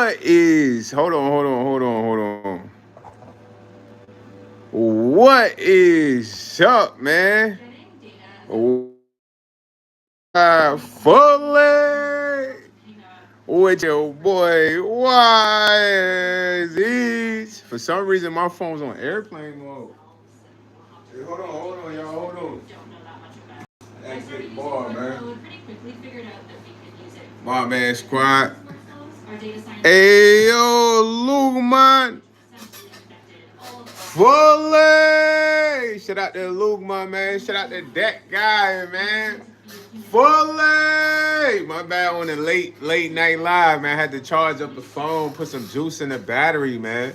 Hold on. What is up, man? Fully with your boy YsEats. For some reason, my phone's on airplane mode. Hey, hold on, y'all, hold on. That's it, boy, man. My man, squad. Hey, yo, Luke, Fully! Shout out to Luke, my man. Shout out to that guy, man. Fully! My bad on the late night live, man. I had to charge up the phone, put some juice in the battery, man.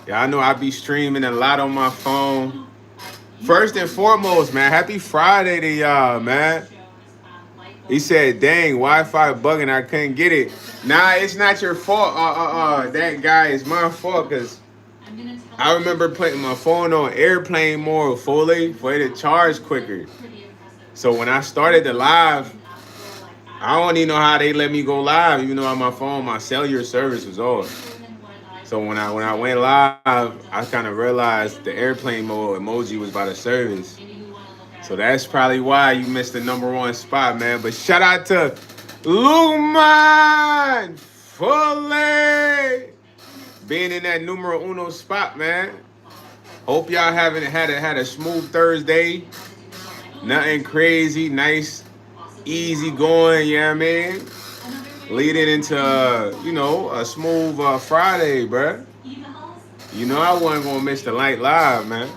Y'all know I be streaming a lot on my phone. First and foremost, man, happy Friday to y'all, man. He said, dang, Wi-Fi bugging, I couldn't get it. Nah, it's not your fault. That guy is my fault, because I remember putting my phone on airplane mode fully for it to charge quicker. So when I started the live, I don't even know how they let me go live, even though on my phone, my cellular service was off. So when I went live, I kind of realized the airplane mode emoji was by the service. So that's probably why you missed the #1 spot, man. But shout out to Luman Fully being in that #1 spot, man. Hope y'all haven't had a smooth Thursday. Nothing crazy, nice, easy going, you know what I mean? Leading into, a smooth Friday, bruh. You know I wasn't going to miss the light live, man.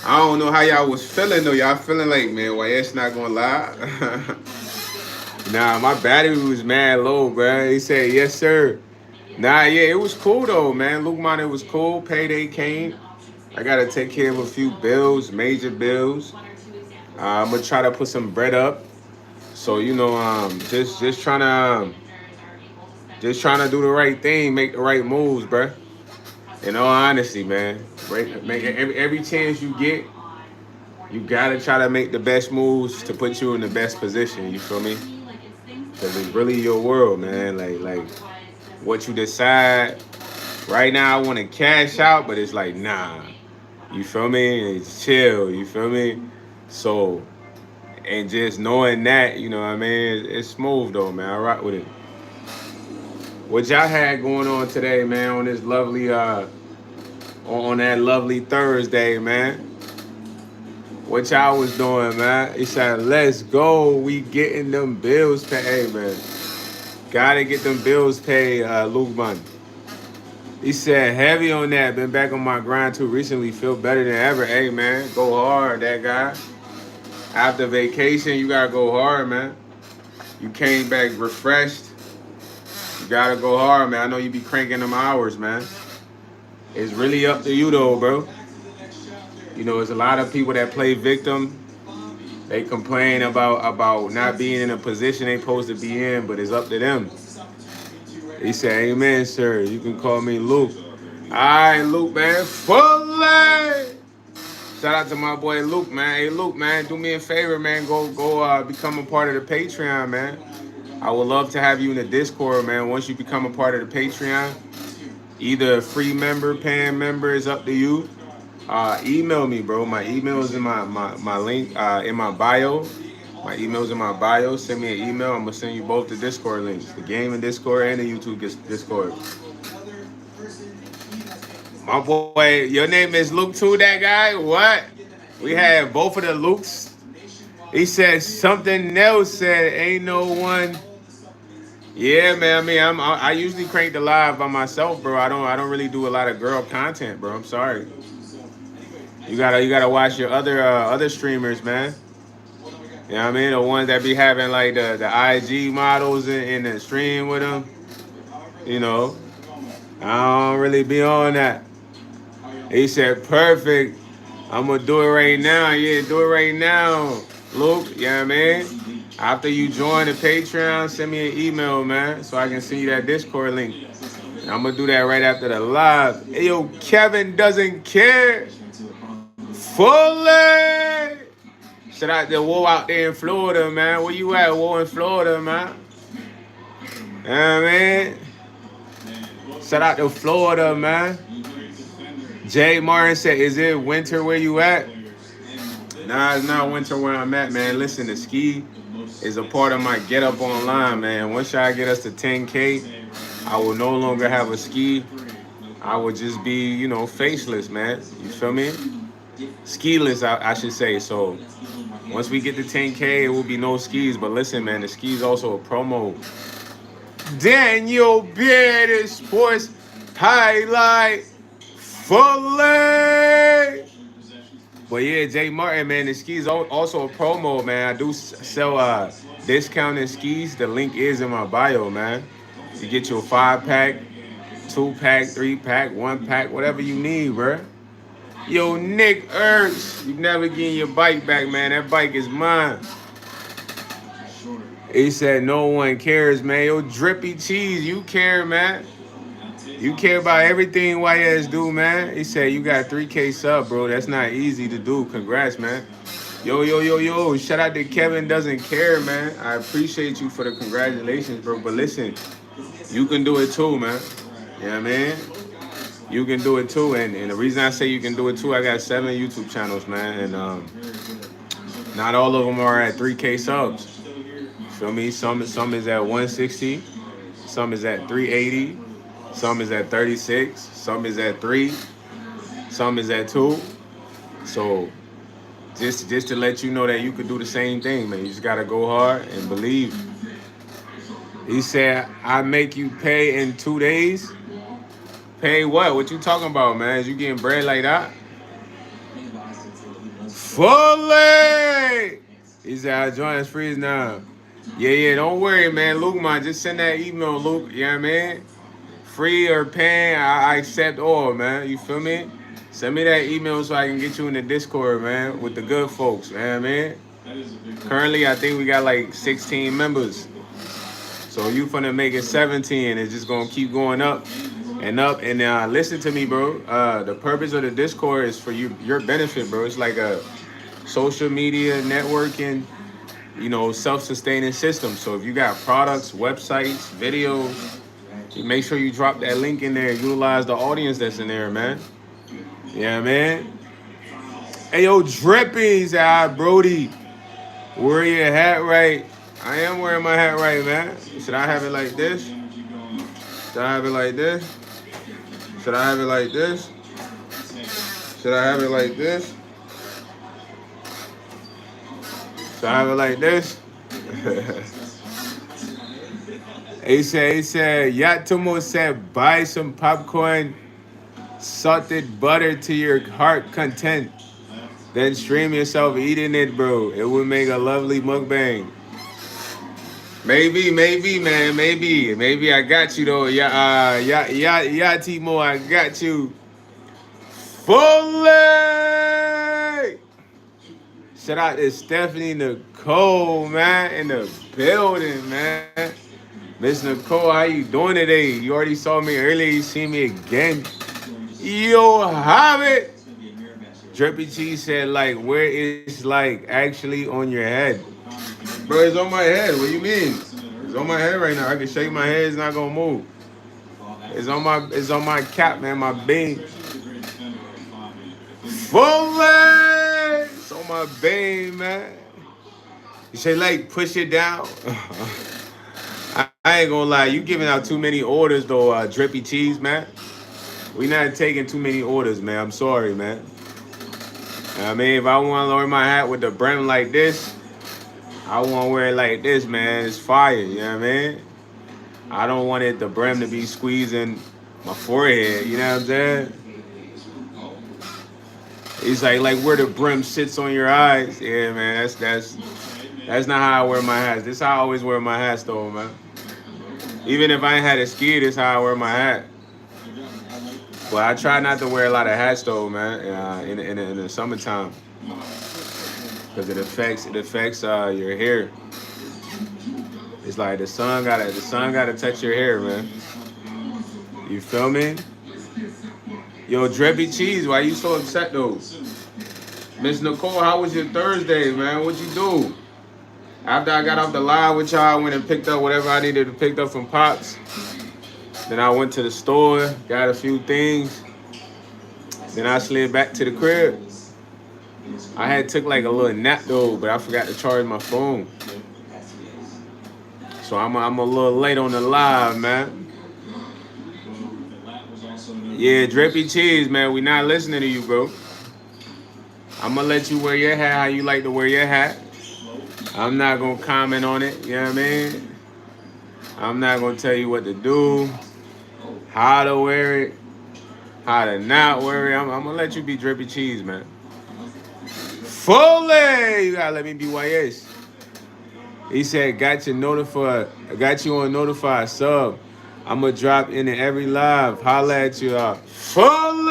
I don't know how y'all was feeling, though. Y'all feeling like, man, why it's not going to lie? Nah, my battery was mad low, bruh. He said, yes, sir. Nah, yeah, it was cool, though, man. Luke Mon, it was cool. Payday came. I got to take care of a few bills, major bills. I'm going to try to put some bread up. So, just trying to do the right thing, make the right moves, bruh. In all honesty, man. Make every chance you get, you gotta try to make the best moves to put you in the best position. You feel me? Because it's really your world, man. Like what you decide. Right now, I want to cash out, but it's like, nah. You feel me? It's chill. You feel me? So, and just knowing that, you know what I mean? It's smooth, though, man. I rock with it. What y'all had going on today, man, on this lovely, on that lovely Thursday, man? What y'all was doing, man? He said, let's go. We getting them bills paid. Hey, man. Gotta get them bills paid, Luke Bunn. He said, heavy on that. Been back on my grind too recently. Feel better than ever. Hey, man. Go hard, that guy. After vacation, you gotta go hard, man. You came back refreshed. You gotta go hard, man. I know you be cranking them hours, man. It's really up to you, though, bro. You know, there's a lot of people that play victim. They complain about not being in a position they supposed to be in, but it's up to them. He said, amen, sir. You can call me Luke. All right, Luke, man. Fully. Shout out to my boy Luke, man. Hey, Luke, man, do me a favor, man. Go become a part of the Patreon, man. I would love to have you in the Discord, man. Once you become a part of the Patreon, either a free member, paying member, is up to you. Email me, bro. My email is in my link in my bio. My email's in my bio. Send me an email. I'm gonna send you both the Discord links, the gaming Discord and the YouTube Discord. My boy, your name is Luke too, that guy? What? We had both of the Lukes. He said something else. Said ain't no one. Yeah, man. I mean, I usually crank the live by myself, bro. I don't really do a lot of girl content, bro. I'm sorry. You gotta watch your other streamers, man. You know what I mean? The ones that be having like the IG models in the stream with them. You know, I don't really be on that. He said, perfect. I'm gonna do it right now. Yeah, do it right now, Luke. You know what I mean? After you join the Patreon, send me an email, man, so I can send you that Discord link. And I'm gonna do that right after the live. Hey, yo, Kevin doesn't care. Fully. Shout out to Woe out there in Florida, man. Where you at, Woe in Florida, man? You know what I mean? Shout out to Florida, man. Jay Martin said, is it winter where you at? Nah, it's not winter where I'm at, man. Listen, the ski is a part of my get up online, man. Once y'all get us to 10K, I will no longer have a ski. I will just be, you know, faceless, man. You feel me? Skiless, I should say. So once we get to 10K, it will be no skis. But listen, man, the skis also a promo. Daniel Beard Sports Highlight Fully. But yeah, Jay Martin, man, the skis also a promo, man. I do sell discounted skis. The link is in my bio, man. You get your 5-pack, 2-pack, 3-pack, 1-pack, whatever you need, bruh. Yo, Nick Ertz, you never getting your bike back, man. That bike is mine. He said no one cares, man. Yo, Drippy Cheese, you care, man. You care about everything YS do, man. He said you got 3K sub, bro. That's not easy to do. Congrats, man. Yo. Shout out to Kevin Doesn't Care, man. I appreciate you for the congratulations, bro. But listen, you can do it too, man. You know what I mean? You can do it too. And the reason I say you can do it too, I got 7 YouTube channels, man. And not all of them are at 3K subs. Feel me? Some is at 160. Some is at 380. Some is at 36. Some is at 3. Some is at 2. So just to let you know that you could do the same thing, man. You just got to go hard and believe. He said, I make you pay in 2 days. Pay what? What you talking about, man? Is you getting bread like that? Fully! He said, I join us freeze now. Yeah, don't worry, man. Luke, man, just send that email, Luke. You know what I mean? Free or paying, I accept all, man. You feel me? Send me that email so I can get you in the Discord, man, with the good folks, man, man. Currently, I think we got like 16 members. So you finna make it 17. It's just gonna keep going up and up. And listen to me, bro. The purpose of the Discord is for your benefit, bro. It's like a social media networking, you know, self-sustaining system. So if you got products, websites, videos, you make sure you drop that link in there. Utilize the audience that's in there, man. Yeah, man. Hey, yo, Drippies, Brody. Wear your hat right. I am wearing my hat right, man. Should I have it like this? Should I have it like this? Should I have it like this? Should I have it like this? Should I have it like this? He said, Yatomo said, buy some popcorn, salted butter to your heart content. Then stream yourself eating it, bro. It would make a lovely mukbang. Maybe, man. Maybe I got you, though. Timo, I got you. Fully! Shout out to Stephanie Nicole, man, in the building, man. Miss Nicole, how you doing today? You already saw me earlier. You see me again. Yo, Hobbit. Drippy Cheese said, like, where is, like, actually on your head? Bro, it's on my head. What do you mean? It's on my head right now. I can shake my head. It's not going to move. It's on my cap, man, my bean. Fully! It's on my bean, man. You say, like, push it down. I ain't gonna lie, you giving out too many orders though, Drippy Cheese, man. We not taking too many orders, man. I'm sorry, man. I mean, if I want to wear my hat with the brim like this, I want to wear it like this, man. It's fire, you know what I mean? I don't want the brim to be squeezing my forehead, you know what I'm saying? It's like where the brim sits on your eyes. Yeah, man, that's not how I wear my hats. This is how I always wear my hats, though, man. Even if I ain't had a ski, this is how I wear my hat. But I try not to wear a lot of hats, though, man, in the summertime, because it affects your hair. It's like the sun gotta touch your hair, man. You feel me? Yo, Drippy Cheese, why you so upset though? Miss Nicole, how was your Thursday, man? What'd you do? After I got off the live with y'all, I went and picked up whatever I needed to pick up from Pops. Then I went to the store, got a few things. Then I slid back to the crib. I had took like a little nap though, but I forgot to charge my phone. So I'm a little late on the live, man. Yeah, Drippy Cheese, man. We not listening to you, bro. I'm gonna let you wear your hat how you like to wear your hat. I'm not gonna comment on it. You know what I mean? I'm not gonna tell you what to do, how to wear it, how to not wear it. I'm gonna let you be Drippy Cheese, man. Fully, you gotta let me be YS. He said, got you on notified sub. I'm gonna drop in every live. Holla at you all. Fully.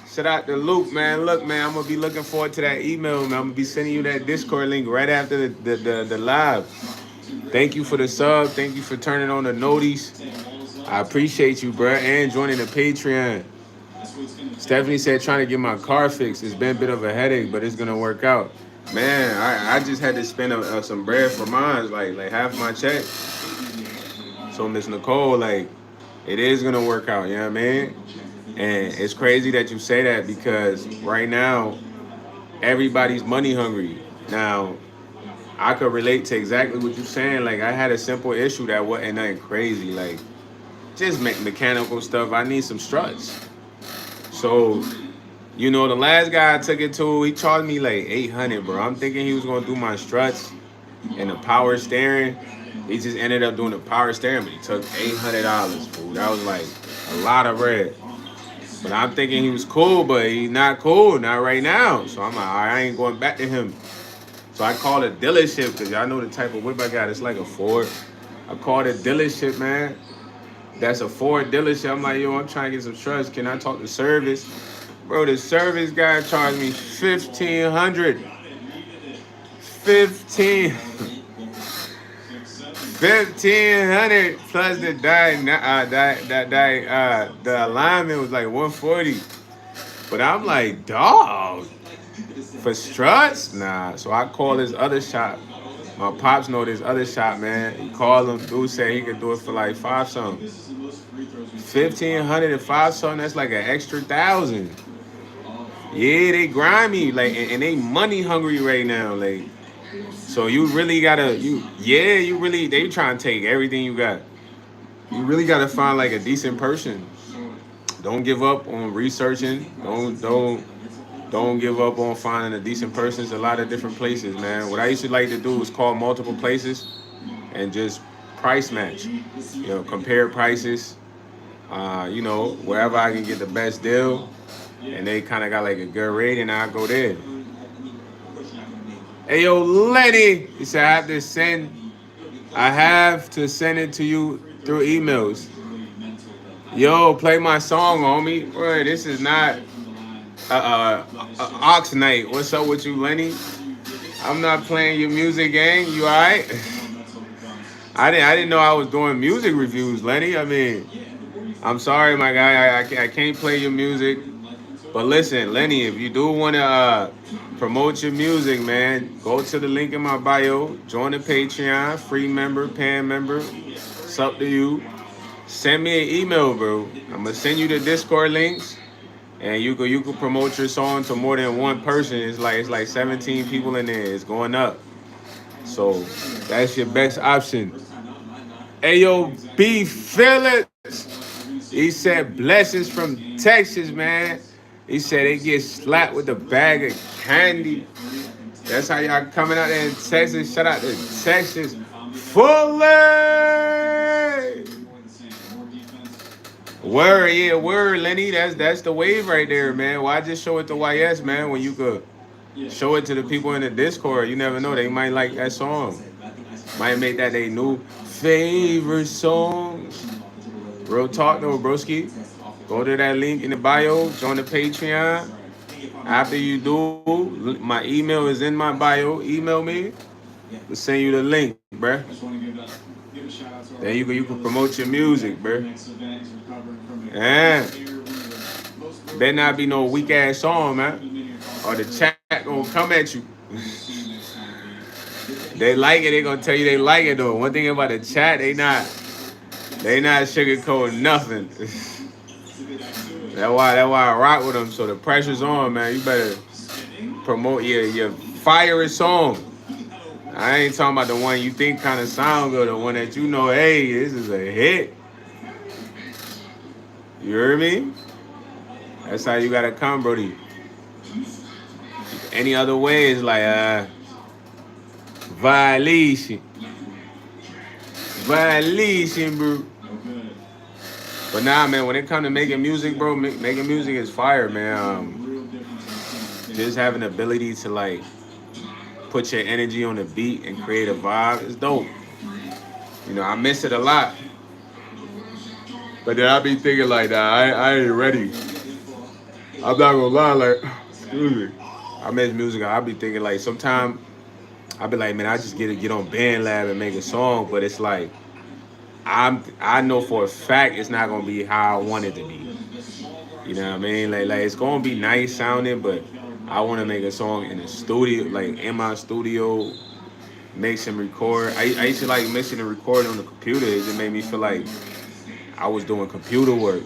Shout out to Luke, man. Look, man, I'm gonna be looking forward to that email, man. I'm gonna be sending you that Discord link right after the live. Thank you for the sub. Thank you for turning on the noties. I appreciate you, bro, and joining the Patreon. Stephanie said trying to get my car fixed. It's been a bit of a headache, but it's gonna work out. Man, I just had to spend some bread for mine, like half my check. So Miss Nicole, like, it is gonna work out. You know what I mean? And it's crazy that you say that because right now everybody's money hungry. Now I could relate to exactly what you're saying. Like I had a simple issue that wasn't nothing crazy. Like just mechanical stuff. I need some struts. So, you know, the last guy I took it to, he charged me like 800, bro. I'm thinking he was gonna do my struts and the power steering. He just ended up doing the power steering, but he took $800, fool. That was like a lot of bread. But I'm thinking he was cool, but he's not cool, not right now. So I'm like, I ain't going back to him. So I called a dealership because y'all know the type of whip I got. It's like a Ford. I called a dealership, man. That's a Ford dealership. I'm like, yo, I'm trying to get some trust. Can I talk to service? Bro, the service guy charged me $1,500. 1,500 plus the the alignment was like 140. But I'm like, dog, for struts? Nah. So I call this other shop. My pops know this other shop, man. He called him. Dude said he could do it for like 5 something. 1,500 and 5 something. That's like an extra 1,000. Yeah, they grimy, like, and they money hungry right now, like. So you really gotta, they trying to take everything you got. You really gotta find like a decent person. Don't give up on researching. Don't give up on finding a decent person. It's a lot of different places, man. What I used to like to do is call multiple places and just price match. You know, compare prices. You know, wherever I can get the best deal, and they kind of got like a good rate, and I go there. Hey yo, Lenny, he said I have to send it to you through emails. Yo, play my song, homie. Boy, this is not Ox Night. What's up with you, Lenny? I'm not playing your music, gang. You alright? I didn't know I was doing music reviews, Lenny. I mean, I'm sorry, my guy. I can't play your music. But listen, Lenny, if you do want to promote your music, man, go to the link in my bio. Join the Patreon. Free member, paying member. It's up to you. Send me an email, bro. I'm gonna send you the Discord links, and you could promote your song to more than one person. It's like 17 people in there. It's going up. So that's your best option. Hey yo, B Phillips. He said blessings from Texas, man. He said they get slapped with a bag of candy. That's how y'all coming out there in Texas. Shout out to Texas. Fully. Word, yeah, word, Lenny. That's the wave right there, man. Why just show it to YS, man, when you could show it to the people in the Discord? You never know. They might like that song. Might make that their new favorite song. Real talk though, broski. Go to that link in the bio. Join the Patreon. After you do, my email is in my bio. Email me. We'll send you the link, bruh. Then you can promote your music, bruh. Yeah. Better not be no weak ass song, man. Or the chat gonna come at you. They like it, they gonna tell you they like it though. One thing about the chat, they not. They not sugarcoating nothing. That's why I rock with them. So the pressure's on, man. You better promote your fire song. I ain't talking about the one you think kind of sound good, the one that you know, hey, this is a hit. You hear me? That's how you gotta come, Brody. Any other way is like violation. Violation, bro. But nah, man, when it comes to making music, bro, making music is fire, man. Just having the ability to like put your energy on the beat and create a vibe is dope. You know, I miss it a lot. But then I be thinking like that, I ain't ready. I'm not gonna lie, like, excuse me. I miss music. I be thinking like sometimes I be like, man, I just get on Band Lab and make a song, but it's like I know for a fact it's not gonna be how I want it to be. You know what I mean? Like it's gonna be nice sounding, but I want to make a song in the studio, like in my studio, mix and record. I used to like mixing and recording on the computer. It just made me feel like I was doing computer work.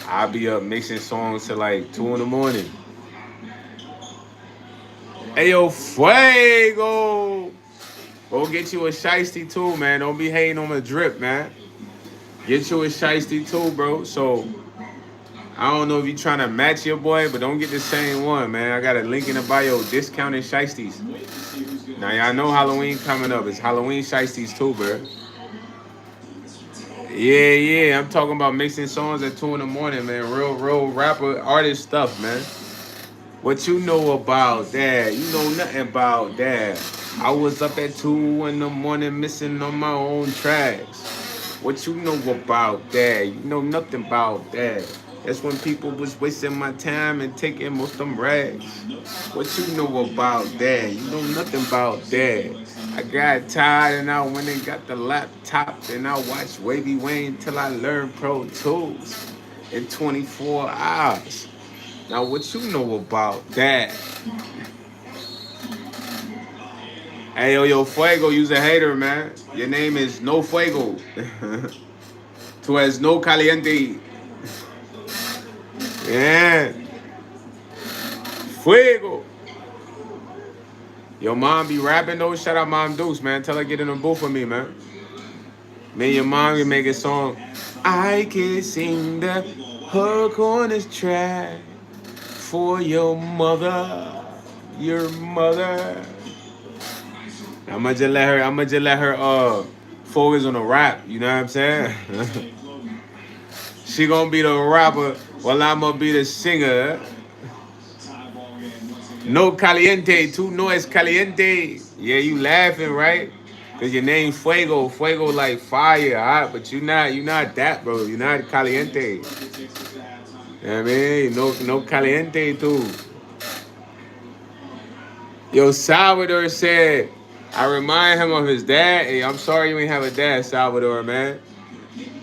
I'd be up mixing songs till like 2 in the morning. Hey yo, Fuego! Go get you a shiesty too, man. Don't be hating on the drip, man. Get you a shiesty too, bro. So I don't know if you trying to match your boy, but don't get the same one, man. I got a link in the bio, discounted shiesties. Now y'all know Halloween coming up. It's Halloween shiesties too, bro. Yeah. I'm talking about mixing songs at 2 in the morning, man. Real rapper, artist stuff, man. What you know about that? You know nothing about that. I was up at 2 in the morning missing on my own tracks. What you know about that? You know nothing about that. That's when people was wasting my time and taking most of them rags. What you know about that? You know nothing about that. I got tired and I went and got the laptop and I watched Wavy Wayne till I learned Pro Tools in 24 hours. Now what you know about that? Hey yo, Fuego, you's a hater, man. Your name is No Fuego. Tu es no caliente. Yeah. Fuego. Your mom be rapping though. Shout out Mom Deuce, man. Tell her get in the booth with me, man. Me and your mom can make a song. I can sing the hook on this track for your mother. Your mother. I'ma just let her focus on the rap, you know what I'm saying? She gonna be the rapper while I'ma be the singer. No caliente, tú no es caliente. Yeah, you laughing, right? Cause your name Fuego. Fuego like fire, hot, but you not that, bro. You're not caliente. You know what I mean? No caliente too. Yo, Salvador said, I remind him of his dad. Hey, I'm sorry you ain't have a dad, Salvador, man.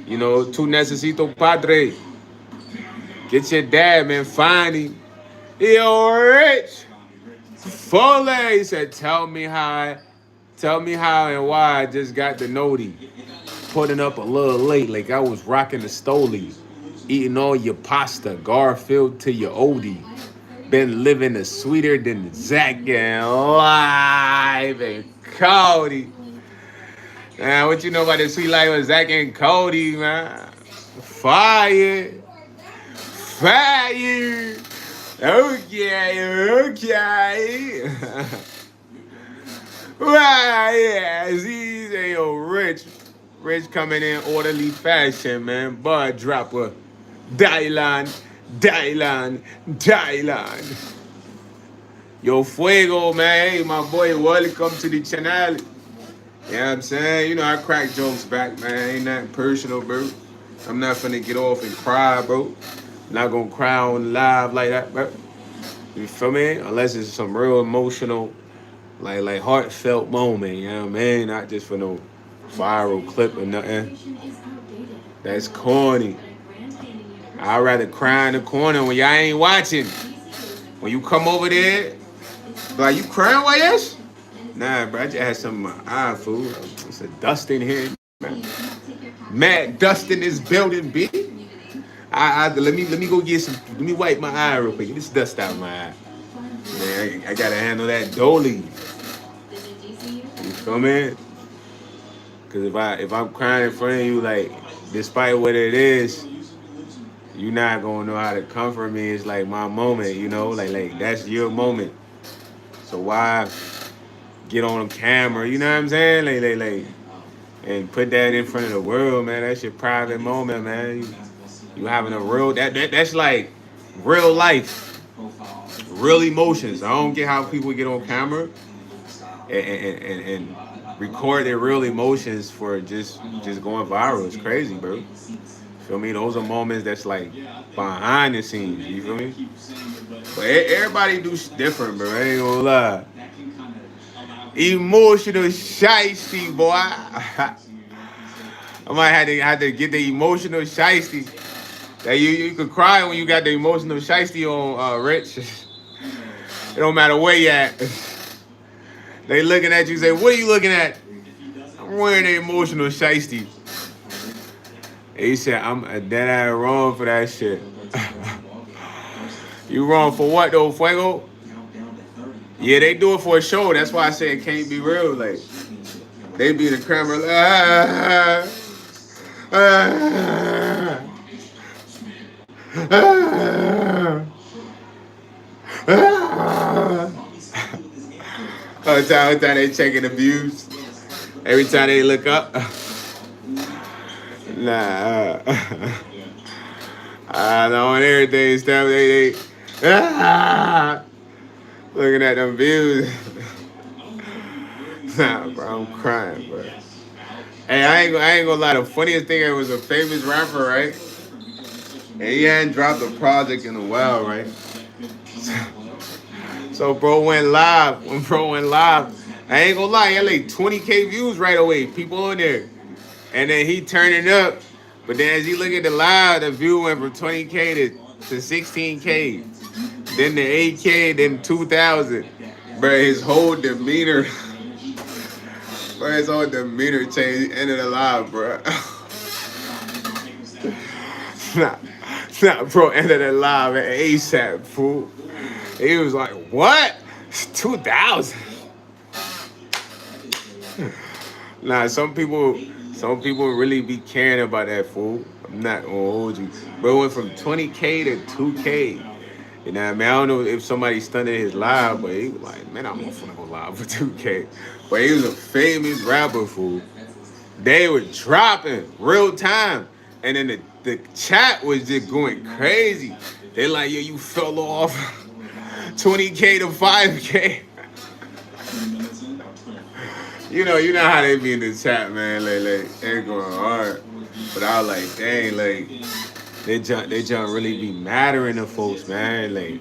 You know, tu necesito padre. Get your dad, man. Find him. Yo, Rich. Fole, he said, tell me how and why I just got the noti. Putting up a little late, like I was rocking the Stoli. Eating all your pasta, Garfield to your oldie. Been living a sweeter than Zach and Live and Cody. Man, what you know about the sweet life of Zach and Cody, man? Fire. Fire. Okay. Right, yeah. See, yo, Rich coming in orderly fashion, man. Bud dropper. Dylan. Yo, Fuego, man. Hey, my boy, welcome to the channel. You know what I'm saying? You know, I crack jokes back, man. Ain't nothing personal, bro. I'm not finna get off and cry, bro. Not gonna cry on live like that, bro. You feel me? Unless it's some real emotional, like heartfelt moment, you know what I mean? Not just for no viral clip or nothing. That's corny. I'd rather cry in the corner when y'all ain't watching. When you come over there, like, you crying, YS? Nah, bro, I just had some of my eye, food. It's a dust in here, man. Mad dust in this building, B. Let me go get some. Let me wipe my eye real quick. Get this dust out of my eye. Man, I gotta handle that dolly. You feel me? Cause if I'm crying in front of you, like, despite what it is, you're not gonna know how to comfort me. It's like my moment, like that's your moment. So why get on camera? You know what I'm saying? Like, and put that in front of the world, man. That's your private moment, man. You having a real that's like real life, real emotions. I don't get how people get on camera and record their real emotions for just going viral. It's crazy, bro. Feel me? Those are moments that's like behind the scenes. You feel me? But everybody do different, bro. I ain't gonna lie. Emotional shiesty, boy. I might have to get the emotional shiesty. That you could cry when you got the emotional shiesty on, Rich. It don't matter where you at. They looking at you, say, "What are you looking at?" I'm wearing the emotional shiesty. He said, "I'm dead eye wrong for that shit." You wrong for what though, Fuego? Yeah, they do it for a show. That's why I say it can't be real. Like, they be in the camera like, ah, ah, ah. All the time they checking the views. Every time they look up. Nah. I know on everything stuff looking at them views. Nah, bro, I'm crying, bro. Hey, I ain't gonna lie. The funniest thing, it was a famous rapper, right? And he hadn't dropped a project in a while, right? So bro went live. When bro went live, I ain't gonna lie, he had like 20K views right away. People in there. And then he turned it up. But then as he look at the live, the view went from 20K to 16K. Then the 8K, then 2,000. Bro, his whole demeanor. Bro, his whole demeanor changed. He ended the live, bro. Nah, bro, ended the live at ASAP, fool. He was like, what? 2,000? Nah, some people really be caring about that, fool. I'm not gonna hold you. Bro, it went from 20K to 2K. You know what I mean? I don't know if somebody stunned his live, but he was like, man, I'm gonna go live for 2K. But he was a famous rapper, fool. They were dropping real time. And then the chat was just going crazy. They like, yo, you fell off 20K to 5K. You know how they be in the chat, man. Like they going hard. But I was like, dang, like they jump really be mattering to folks, man. Like,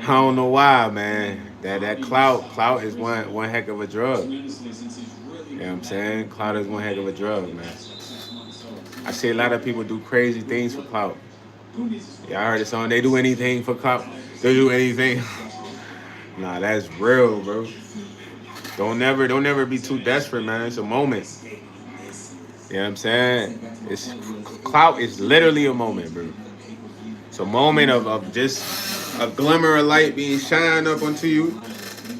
I don't know why, man. That clout is one heck of a drug. You know what I'm saying? Clout is one heck of a drug, man. I see a lot of people do crazy things for clout. Yeah, I heard a song. They do anything for clout. They do anything. Nah, that's real, bro. Don't never be too desperate, man. It's a moment. You know what I'm saying? It's clout is literally a moment, bro. It's a moment of just a glimmer of light being shined up onto you.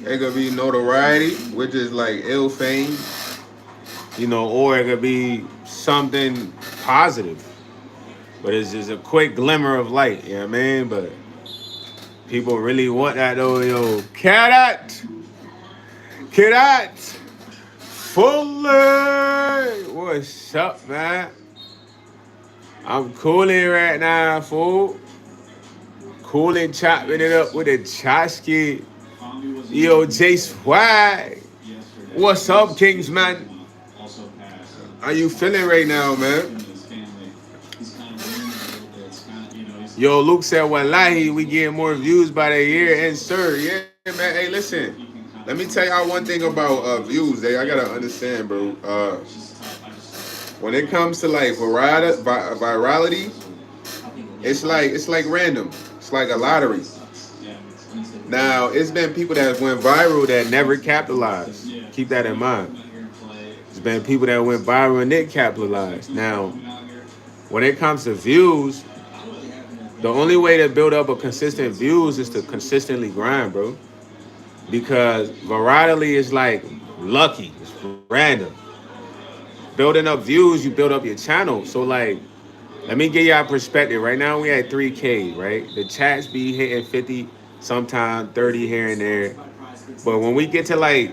It could be notoriety, which is like ill fame, or it could be something positive. But it's just a quick glimmer of light, you know what I mean? But people really want that though, yo. Carat Fuller. What's up, man? I'm cooling right now, fool. Cooling, chopping it up with a chasky. Yo, J Swag. What's up, Kingsman? How you feeling right now, man? Yo, Luke said, wallahi, we getting more views by the year. And sir, yeah, man. Hey, listen. Let me tell y'all one thing about views. I gotta understand, bro. When it comes to like virality, it's like random. It's like a lottery. Now, it's been people that went viral that never capitalized. Keep that in mind. been people that went viral and they capitalized. Now, when it comes to views, the only way to build up a consistent views is to consistently grind, bro. Because virality is like lucky, it's random. Building up views, you build up your channel. So like, let me give y'all perspective. Right now we at 3K, right? The chats be hitting 50, sometime 30 here and there. But when we get to like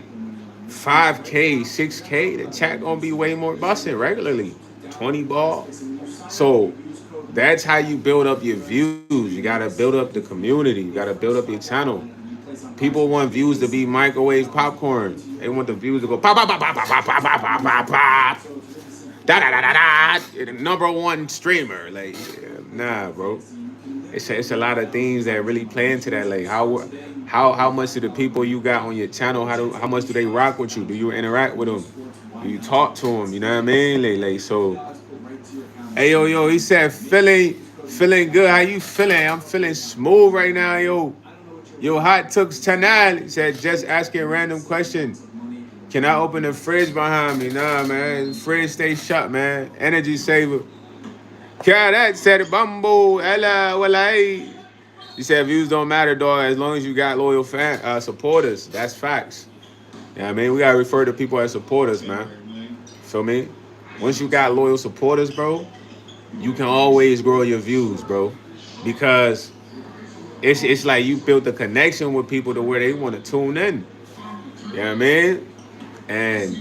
5K, 6K, the chat gonna be way more busting regularly. 20 ball. So that's how you build up your views. You gotta build up the community. You gotta build up your channel. People want views to be microwave popcorn. They want the views to go pop, pop, pop, pop, pop, pop, pop, pop, pop, pop, pop. Da da da da da. The number one streamer. Like, nah, bro. It's a lot of things that really play into that. Like how much do the people you got on your channel, how much do they rock with you? Do you interact with them? Do you talk to them? You know what I mean? Like so. Hey yo, he said feeling good. How you feeling? I'm feeling smooth right now, yo. Yo, hot tooks channel. He said just asking random questions. Can I open the fridge behind me? Nah, man. Fridge stay shut, man. Energy saver. That said bumbo. Ella, well, hey. You said views don't matter, dog, as long as you got loyal supporters. That's facts. Yeah, I mean, we gotta refer to people as supporters, man. Feel me? Once you got loyal supporters, bro, you can always grow your views, bro. Because it's like you built a connection with people to where they want to tune in. You know what I mean? And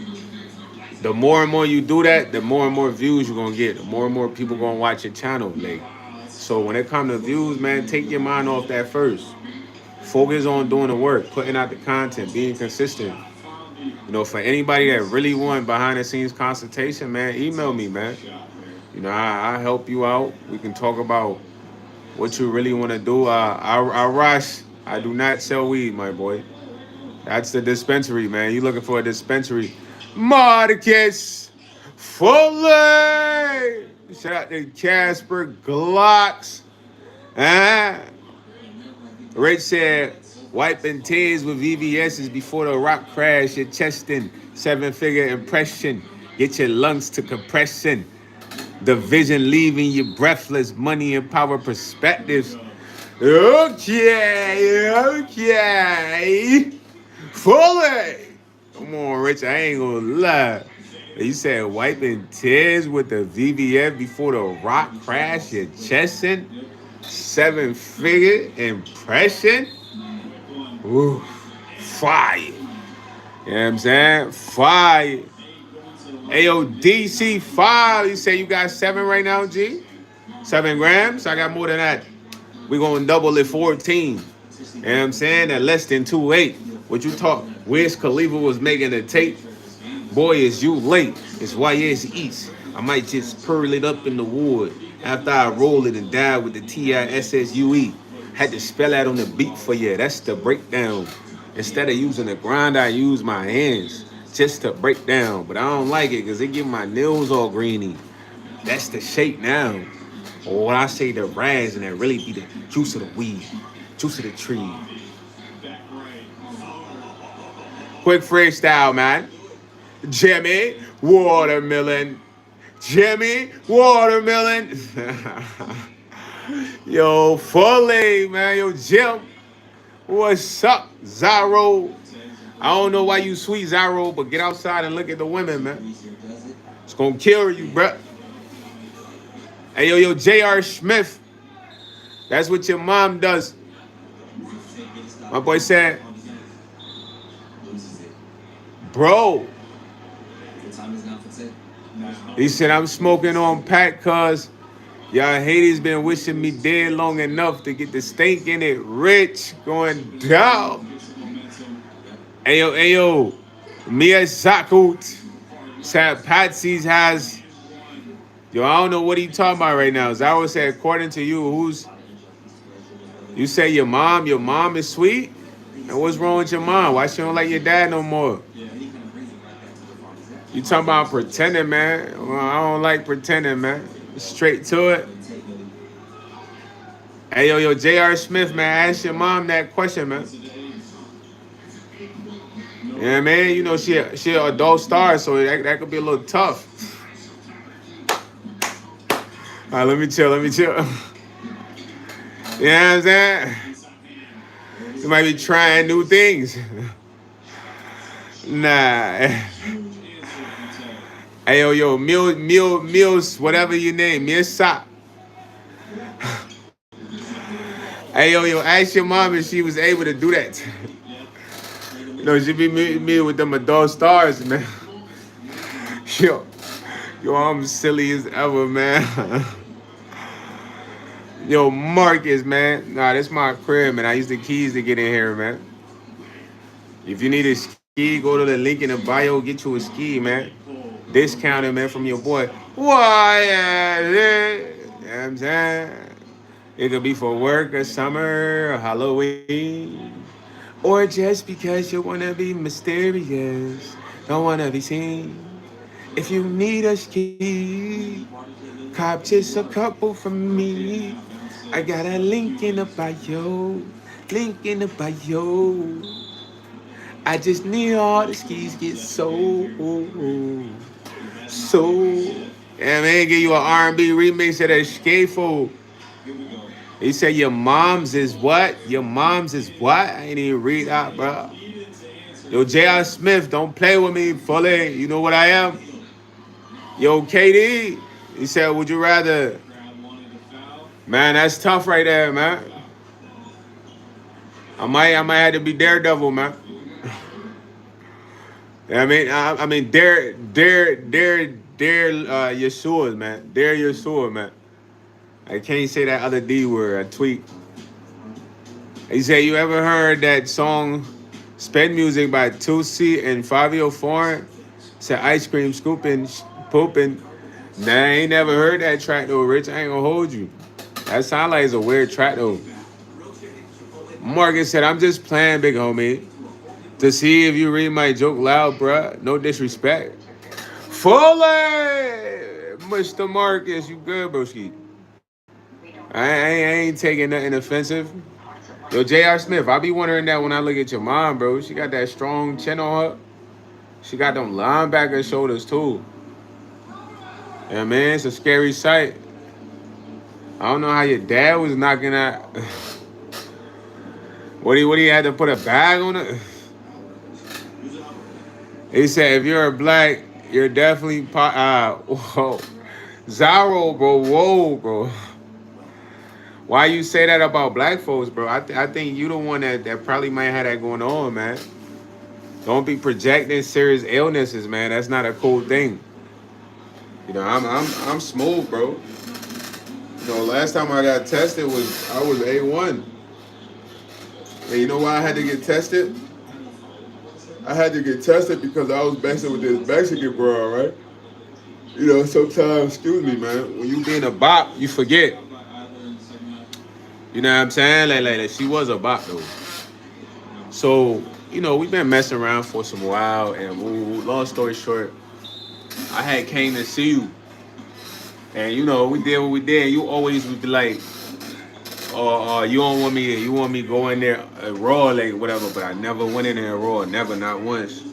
the more and more you do that, the more and more views you're gonna get. The more and more people gonna watch your channel. Like, so when it comes to views, man, take your mind off that first. Focus on doing the work, putting out the content, being consistent. You know, for anybody that really want behind the scenes consultation, man, email me, man. You know, I help you out. We can talk about what you really want to do. I rush. I do not sell weed, my boy. That's the dispensary, man. You looking for a dispensary? Marcus Foley. Shout out to Casper Glocks. Ah. Rich said, wiping tears with VVS's before the rock crash. Your chest in 7-figure impression. Get your lungs to compression. The vision leaving you breathless. Money and power perspectives. Okay. Fully. Come on, Rich. I ain't gonna lie. You said wiping tears with the VVF before the rock crash. Your chest in 7-figure impression. Ooh, fire. You know what I'm saying? Fire. AODC 5. You say you got 7 right now, G? 7 grams? I got more than that. We're going to double it 14. You know what I'm saying? At less than 2.8. What you talk? Wiz Khalifa was making a tape. Boy, is you late. It's YsEats. I might just pearl it up in the wood after I roll it and die with the TISSUE. Had to spell out on the beat for you. That's the breakdown. Instead of using the grind, I use my hands just to break down. But I don't like it because it give my nails all greeny. That's the shape now. Or when I say the raz, and that really be the juice of the weed, juice of the tree. Quick freestyle, man. Jimmy Watermelon. Jimmy Watermelon. Yo, Foley, man. Yo, Jim. What's up, Zyro? I don't know why you sweet, Zyro, but get outside and look at the women, man. It's gonna kill you, bruh. Hey, yo, J.R. Smith. That's what your mom does. My boy said, bro. He said, I'm smoking on pack cause y'all haters been wishing me dead long enough to get the stink in it rich going down. Ayo, Mia Zakut said Patsy's has, yo, I don't know what he talking about right now. As I would say, according to you, you say your mom is sweet? And what's wrong with your mom? Why she don't like your dad no more? You talking about pretending, man? Well, I don't like pretending, man. Straight to it. Hey, yo, J.R. Smith, man, ask your mom that question, man. You know what I mean? You know, she an adult star, so that could be a little tough. All right, let me chill. Let me chill. You know what I'm saying? You might be trying new things. Nah. Hey, yo, Meals, whatever your name, Meals. Hey, yo, ask your mom if she was able to do that. You know, she be me with them adult stars, man. Yo, I'm silly as ever, man. Yo, Marcus, man. Nah, that's my crib, man. I use the keys to get in here, man. If you need a ski, go to the link in the bio, get you a ski, man. Discounted, man, from your boy. Why? You know what I'm saying? It could be for work or summer or Halloween. Or just because you want to be mysterious, don't want to be seen. If you need a ski, cop just a couple from me. I got a link in the bio. Link in the bio. I just need all the skis get sold. Yeah, man, give you an R&B remix of that Skateful. He said your mom's is what? Your mom's is what? I ain't even read that, bro. Yo, J.R. Smith, don't play with me fully. You know what I am? Yo, KD. He said, would you rather? Man, that's tough right there, man. I might have to be Daredevil, man. I mean, Yeshua, man. Dare Yeshua, man. I can't say that other D word. I tweet. He said, you ever heard that song, Sped Music by Tusi and Fabio Foreign? Said ice cream scooping, pooping. Nah, I ain't never heard that track though, Rich. I ain't gonna hold you. That sound like it's a weird track though. Morgan said, I'm just playing, big homie, to see if you read my joke loud, bruh. No disrespect. Fully! Mr. Marcus, you good, broski? I ain't taking nothing offensive. Yo, J.R. Smith, I be wondering that when I look at your mom, bro. She got that strong chin on her. She got them linebacker shoulders, too. Yeah, man, it's a scary sight. I don't know how your dad was knocking out. What he had to put a bag on it? He said, if you're a black, you're definitely... whoa. Zaro, bro. Whoa, bro. Why you say that about black folks, bro? I think you the one that probably might have that going on, man. Don't be projecting serious illnesses, man. That's not a cool thing. You know, I'm smooth, bro. You know, last time I got tested I was A1. And you know why I had to get tested? I had to get tested because I was messing with this Mexican bro, right? You know, sometimes, excuse me, man, when you being a bop, you forget. You know what I'm saying? Like she was a bop though. So, you know, we've been messing around for some while, and long story short, I had came to see you. And you know, we did what we did. You always would be like, you don't want me, you want me go in there raw, like whatever, but I never went in there raw, never, not once.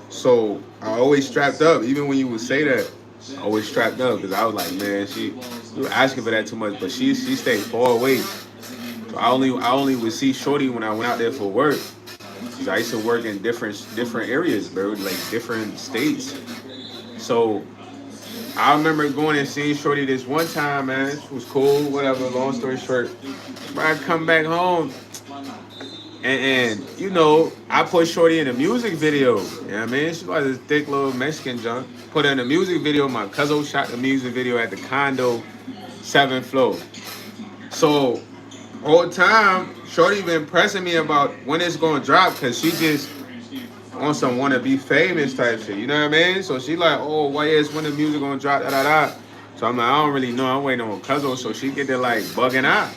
So I always strapped up, even when you would say that, I always strapped up because I was like, man, you were asking for that too much, but she stayed far away. So I only would see Shorty when I went out there for work. So I used to work in different areas, bro, like different states. So I remember going and seeing Shorty this one time, man. It was cool, whatever, long story short. But I come back home, and you know, I put Shorty in a music video. You know what I mean? She was this thick little Mexican junk. Put her in a music video. My cousin shot the music video at the condo, 7th floor. So, whole time, Shorty been pressing me about when it's gonna drop, because she just on some wanna be famous type shit. You know what I mean? So she like, oh, why is when the music gonna drop, da da da. So I'm like, I don't really know. I'm waiting on cousin. So she get there like bugging out.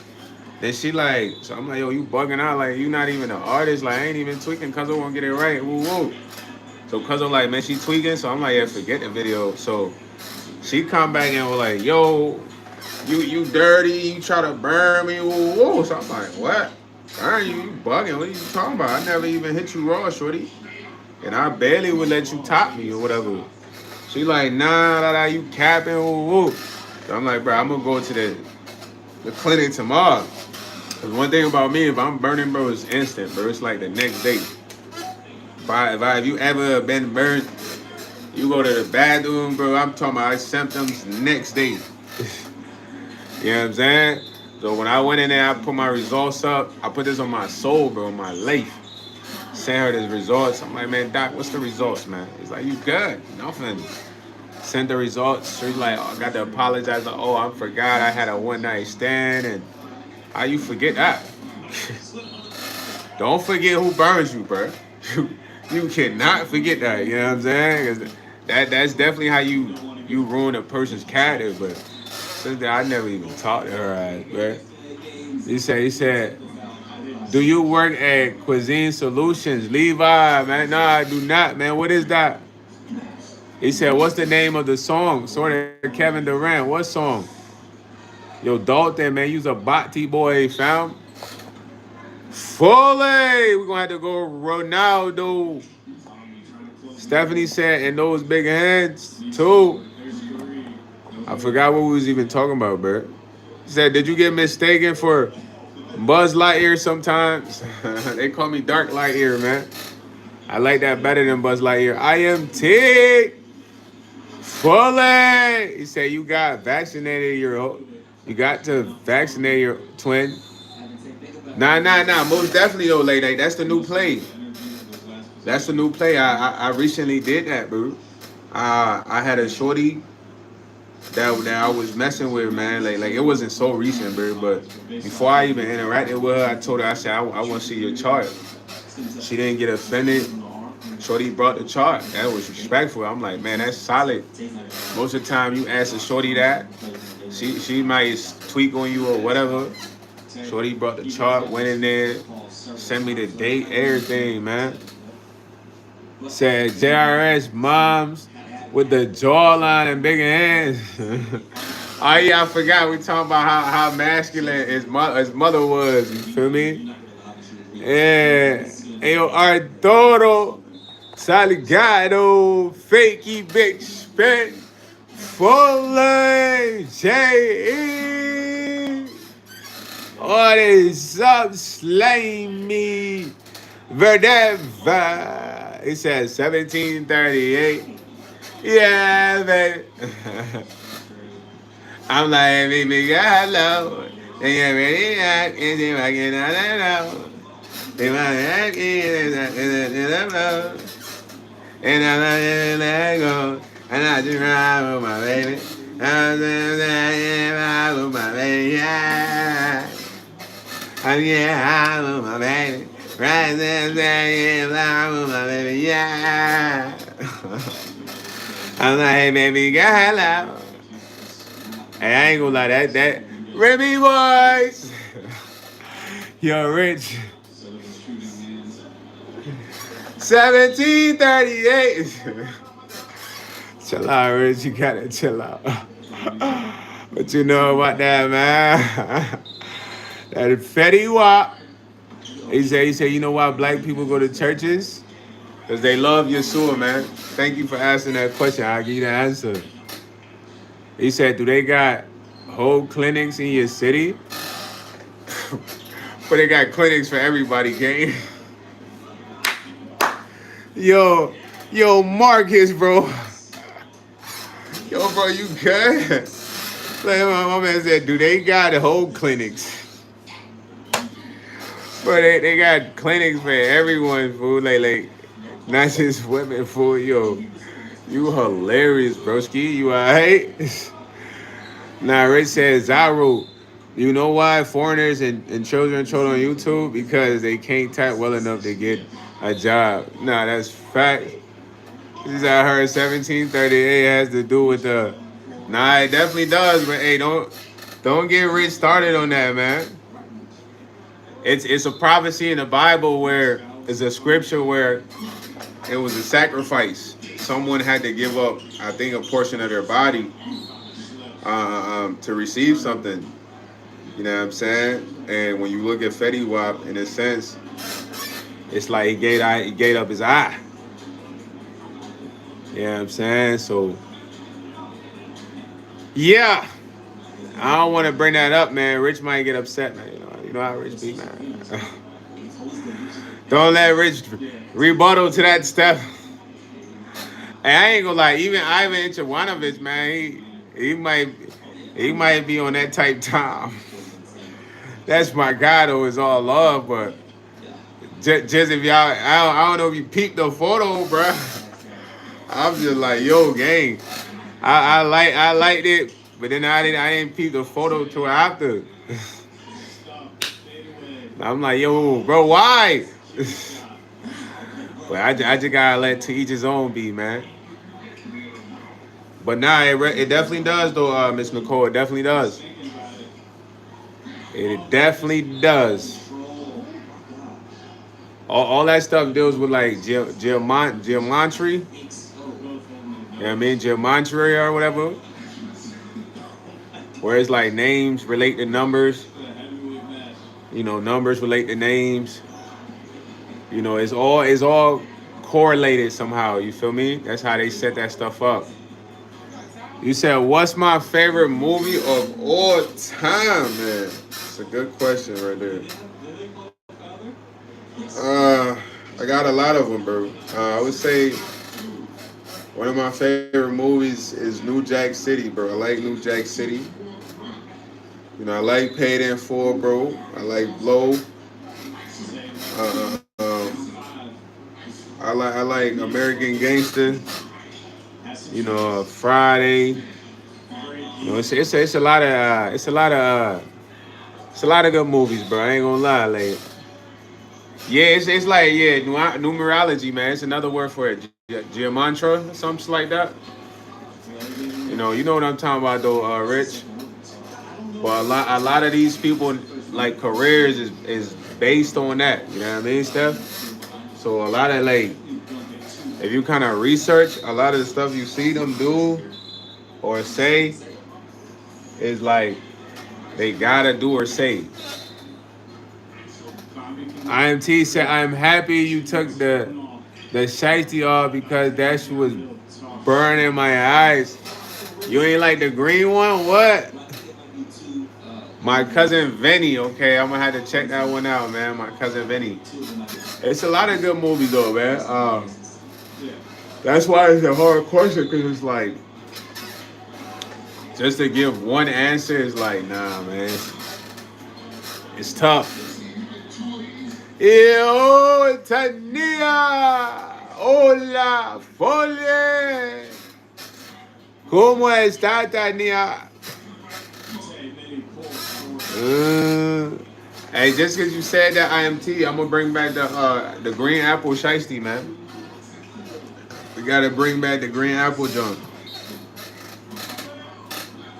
Then she like, so I'm like, yo, you bugging out, like you not even an artist, like I ain't even tweaking, cuz I won't get it right. Woo woo. So cuz I'm like, man, she tweaking, so I'm like, yeah, forget the video. So she come back and was like, yo, you dirty, you try to burn me, woo woo. So I'm like, what? Burn you? You bugging, what are you talking about? I never even hit you raw, shorty. and I barely would let you top me or whatever. She like, nah, you capping, woo, woo. So I'm like, bro, I'm gonna go to the clinic tomorrow. Cause one thing about me, if I'm burning, bro, it's instant, bro. It's like the next day. If you ever been burnt, you go to the bathroom, bro. I'm talking about symptoms next day. You know what I'm saying? So when I went in there, I put my results up. I put this on my soul, bro, my life. Sent her the results. I'm like, man, doc, what's the results, man? He's like, you good? Nothing. Sent the results. She's like, oh, I got to apologize. Like, oh, I forgot I had a one night stand. And how you forget that? Don't forget who burns you, bro. You cannot forget that. You know what I'm saying? 'Cause that's definitely how you ruin a person's character. But since then, I never even talked to her ass, bro. He said, do you work at Cuisine Solutions? Levi, man. No, I do not, man. What is that? He said, what's the name of the song? Sort of Kevin Durant. What song? Yo, Dalton, man, you's a Bati boy, fam. Foley, we're gonna have to go Ronaldo. Stephanie said, and those big hands, too. I forgot what we was even talking about, bro. He said, did you get mistaken for Buzz Lightyear sometimes? They call me Dark Lightyear, man. I like that better than Buzz Lightyear. I am Tig. Foley. He said, you got vaccinated you got to vaccinate your twin. Nah. Most definitely though, lady. That's the new play. That's the new play. I recently did that, bro. I had a shorty that I was messing with, man. Like it wasn't so recent, bro. But before I even interacted with her, I told her, I said, I want to see your chart. She didn't get offended. Shorty brought the chart. That was respectful. I'm like, man, that's solid. Most of the time, you ask a shorty that, she might tweak on you or whatever. Shorty brought the chart, went in there, sent me the date, everything, man. Said JRS moms with the jawline and big hands. Oh yeah, I forgot we talking about how masculine his mother was. You feel me? Yeah. Ayo Arturo Saligado Fakey Big Spin Foley J.E. All this up slimy Verdeva. It says 1738. Yeah, baby. I'm like, baby, hello. And you're ready to act, and you're rocking on and out. They want to act in the flow. And I'm not gonna let go. And I just ride with my baby. I'm just ride with my baby, yeah. I'm yeah, with my baby. Right there, ride with my baby, yeah. I'm like, hey, baby, girl, hello. Hey, I ain't gonna lie, that Remy boys. Yo, Rich. 1738. Chill out, Rich. You gotta chill out. What you know about that, man? That Fetty Wap. He said, you know why black people go to churches? Because they love Yeshua, man. Thank you for asking that question. I'll give you the answer. He said, do they got whole clinics in your city? But they got clinics for everybody, gang. Yo, Marcus, bro. Yo, bro, you good? Like my man said, do they got whole clinics? But they got clinics for everyone, fool. Like, not just women, fool. Yo, you hilarious, broski. You alright? Nah, Rich says, Zaru, you know why foreigners and children troll on YouTube? Because they can't type well enough to get a job. Nah, that's fact. This is I heard 1738 has to do with the... Nah, it definitely does, but hey, don't get Rich started on that, man. It's a prophecy in the Bible where it's a scripture where it was a sacrifice. Someone had to give up, I think, a portion of their body to receive something. You know what I'm saying? And when you look at Fetty Wap, in a sense, it's like he gave up his eye. You know what I'm saying? So, yeah. I don't want to bring that up, man. Rich might get upset, man. You know how Rich be, man. Don't let Rich rebuttal to that stuff. And I ain't gonna lie, even Ivan Ivanovich, man, he might he might be on that type time. That's my guy though, is all love, but just if y'all, I don't know if you peeped the photo, bro. I'm just like, yo, gang. I liked it, but then I didn't peep the photo till after. I'm like, yo, bro, why? But I just gotta let to each his own be, man. But nah, it definitely does though, Miss Nicole. It definitely does. It definitely does. All that stuff deals with like geometry. You know what I mean? Geometry or whatever. Where it's like names relate to numbers. Numbers relate to names. It's all correlated somehow. You feel me? That's how they set that stuff up. You said, "What's my favorite movie of all time, man?" It's a good question right there. Uh, I got a lot of them, bro. I would say one of my favorite movies is New Jack City, bro. I like New Jack City. I like Paid in Full, bro. I like Blow. Uh, um, I like American Gangster. Friday. It's a lot of it's a lot of good movies, bro. I ain't gonna lie, like yeah, it's like numerology, man. It's another word for it, geomantra, something like that. You know what I'm talking about though, Rich. But a lot of these people like careers is based on that. You know what I mean, Steph? So a lot of like, if you kind of research a lot of the stuff you see them do or say, is like they gotta do or say. IMT said, "I'm happy you took the shiesty off because that shit was burning my eyes. You ain't like the green one? What?" My cousin Vinny, okay, I'm gonna have to check that one out, man. My cousin Vinny. It's a lot of good movies though, man. That's why it's a hard question because it's like just to give one answer is like, nah, man. It's tough. Yo, Tania, hola, Fole. ¿Cómo está, Tania? Uh, Hey, just because you said that IMT, I'm gonna bring back the green apple shiesty, man. We gotta bring back the green apple junk.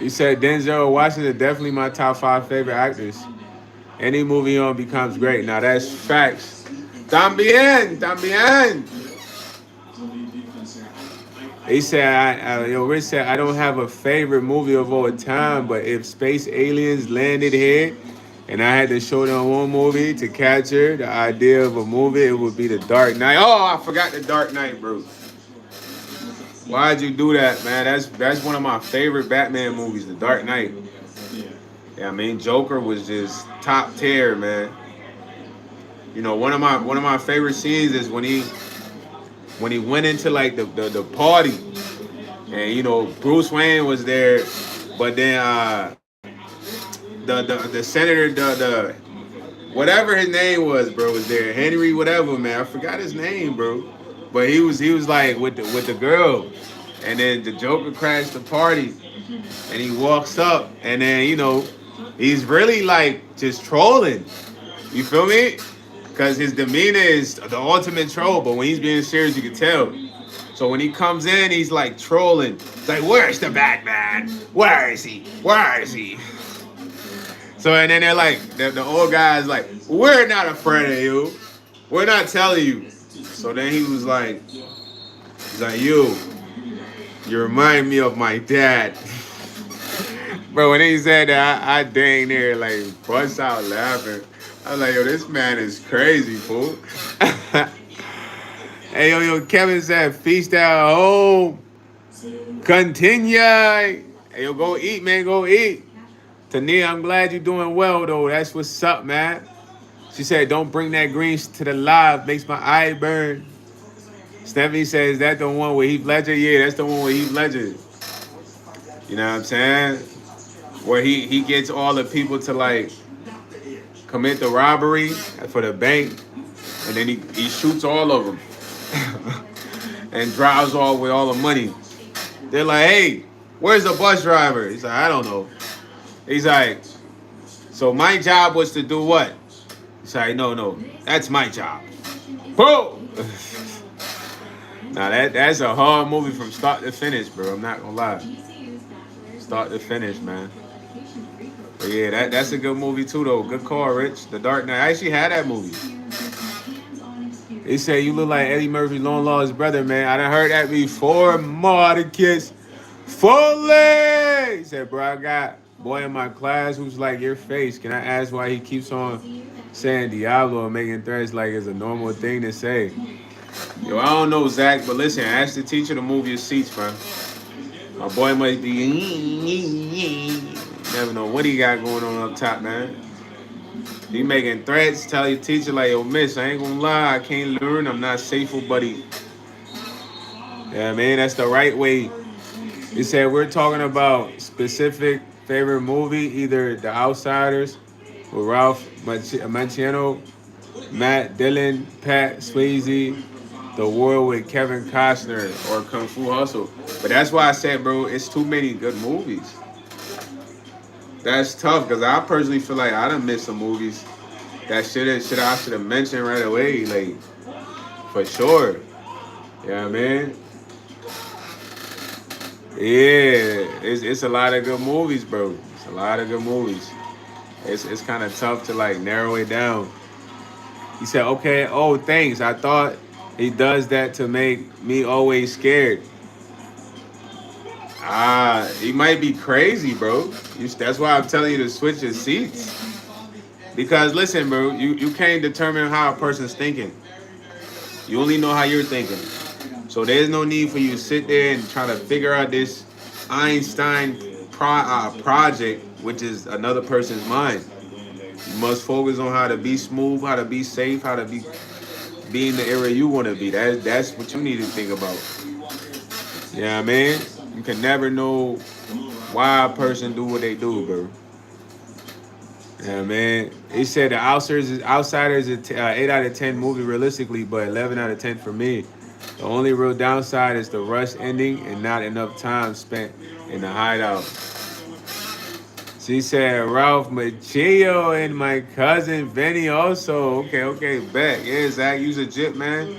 He said Denzel Washington definitely my top 5 favorite actors. Any movie on becomes great. Now that's facts. También, también. He said, Rich said, I don't have a favorite movie of all time, but if space aliens landed here and I had to show them one movie to capture the idea of a movie, it would be The Dark Knight. Oh, I forgot The Dark Knight, bro. Why'd you do that, man? That's one of my favorite Batman movies, The Dark Knight. Yeah, I mean, Joker was just top tier, man. One of my favorite scenes is when he went into like the party, and Bruce Wayne was there, but then the senator, the whatever his name was, bro, was there. Henry whatever, man. I forgot his name, bro. But he was like with the girl, and then the Joker crashed the party, and he walks up, and then he's really like just trolling. You feel me? Because his demeanor is the ultimate troll, but when he's being serious, you can tell. So when he comes in, he's like trolling. It's like, where's the Batman? Where is he? Where is he? So and then they're like, the old guy's like, we're not afraid of you. We're not telling you. So then he's like, you remind me of my dad. Bro, when he said that, I dang near like bust out laughing. I was like, yo, this man is crazy, fool. Hey, yo, Kevin said, feast at home. Continue. Hey, yo, go eat, man. Go eat. Tania, I'm glad you're doing well, though. That's what's up, man. She said, don't bring that greens to the live. Makes my eye burn. Stephanie says, that the one with Heath Ledger? Yeah, that's the one with Heath Ledger. You know what I'm saying? Where he gets all the people to, like, commit the robbery for the bank. And then he shoots all of them. And drives off with all the money. They're like, hey, where's the bus driver? He's like, I don't know. He's like, so my job was to do what? He's like, no, that's my job. Boom! Now that's a hard movie from start to finish, bro. I'm not gonna lie. Start to finish, man. But yeah, that's a good movie too, though. Good call, Rich. The Dark Knight. I actually had that movie. They say you look like Eddie Murphy, long lost brother, man. I done heard that before. Marticus Foley. He said, bro, I got boy in my class who's like your face. Can I ask why he keeps on saying Diablo and making threats like it's a normal thing to say? Yo, I don't know, Zach, but listen, ask the teacher to move your seats, bro. My boy must be. Never know what he got going on up top, man. He making threats, tell your teacher like, yo, miss, I ain't gonna lie, I can't learn, I'm not safe for buddy. Yeah, man, that's the right way. He said we're talking about specific favorite movie, either The Outsiders with Ralph Macchio, Matt Dillon, Pat Swayze, The War with Kevin Costner, or Kung Fu Hustle. But that's why I said, bro, it's too many good movies. That's tough because I personally feel like I done missed some movies that I should have mentioned right away, like for sure. Yeah, man. Yeah, it's a lot of good movies, bro. It's a lot of good movies. It's kind of tough to like narrow it down. He said, "Okay, oh thanks. I thought he does that to make me always scared." He might be crazy, bro. That's why I'm telling you to switch your seats. Because listen, bro, you can't determine how a person's thinking. You only know how you're thinking. So there's no need for you to sit there and try to figure out this Einstein project, which is another person's mind. You must focus on how to be smooth, how to be safe, how to be in the area you want to be. That's what you need to think about. You know what I mean? You can never know why a person do what they do, bro. Yeah, man. He said the Outsiders is 8 out of 10 movie realistically, but 11 out of 10 for me. The only real downside is the rush ending and not enough time spent in the hideout. She said Ralph Macchio and my cousin Vinny also. Okay, bet. Yeah, Zach, use a jip, man.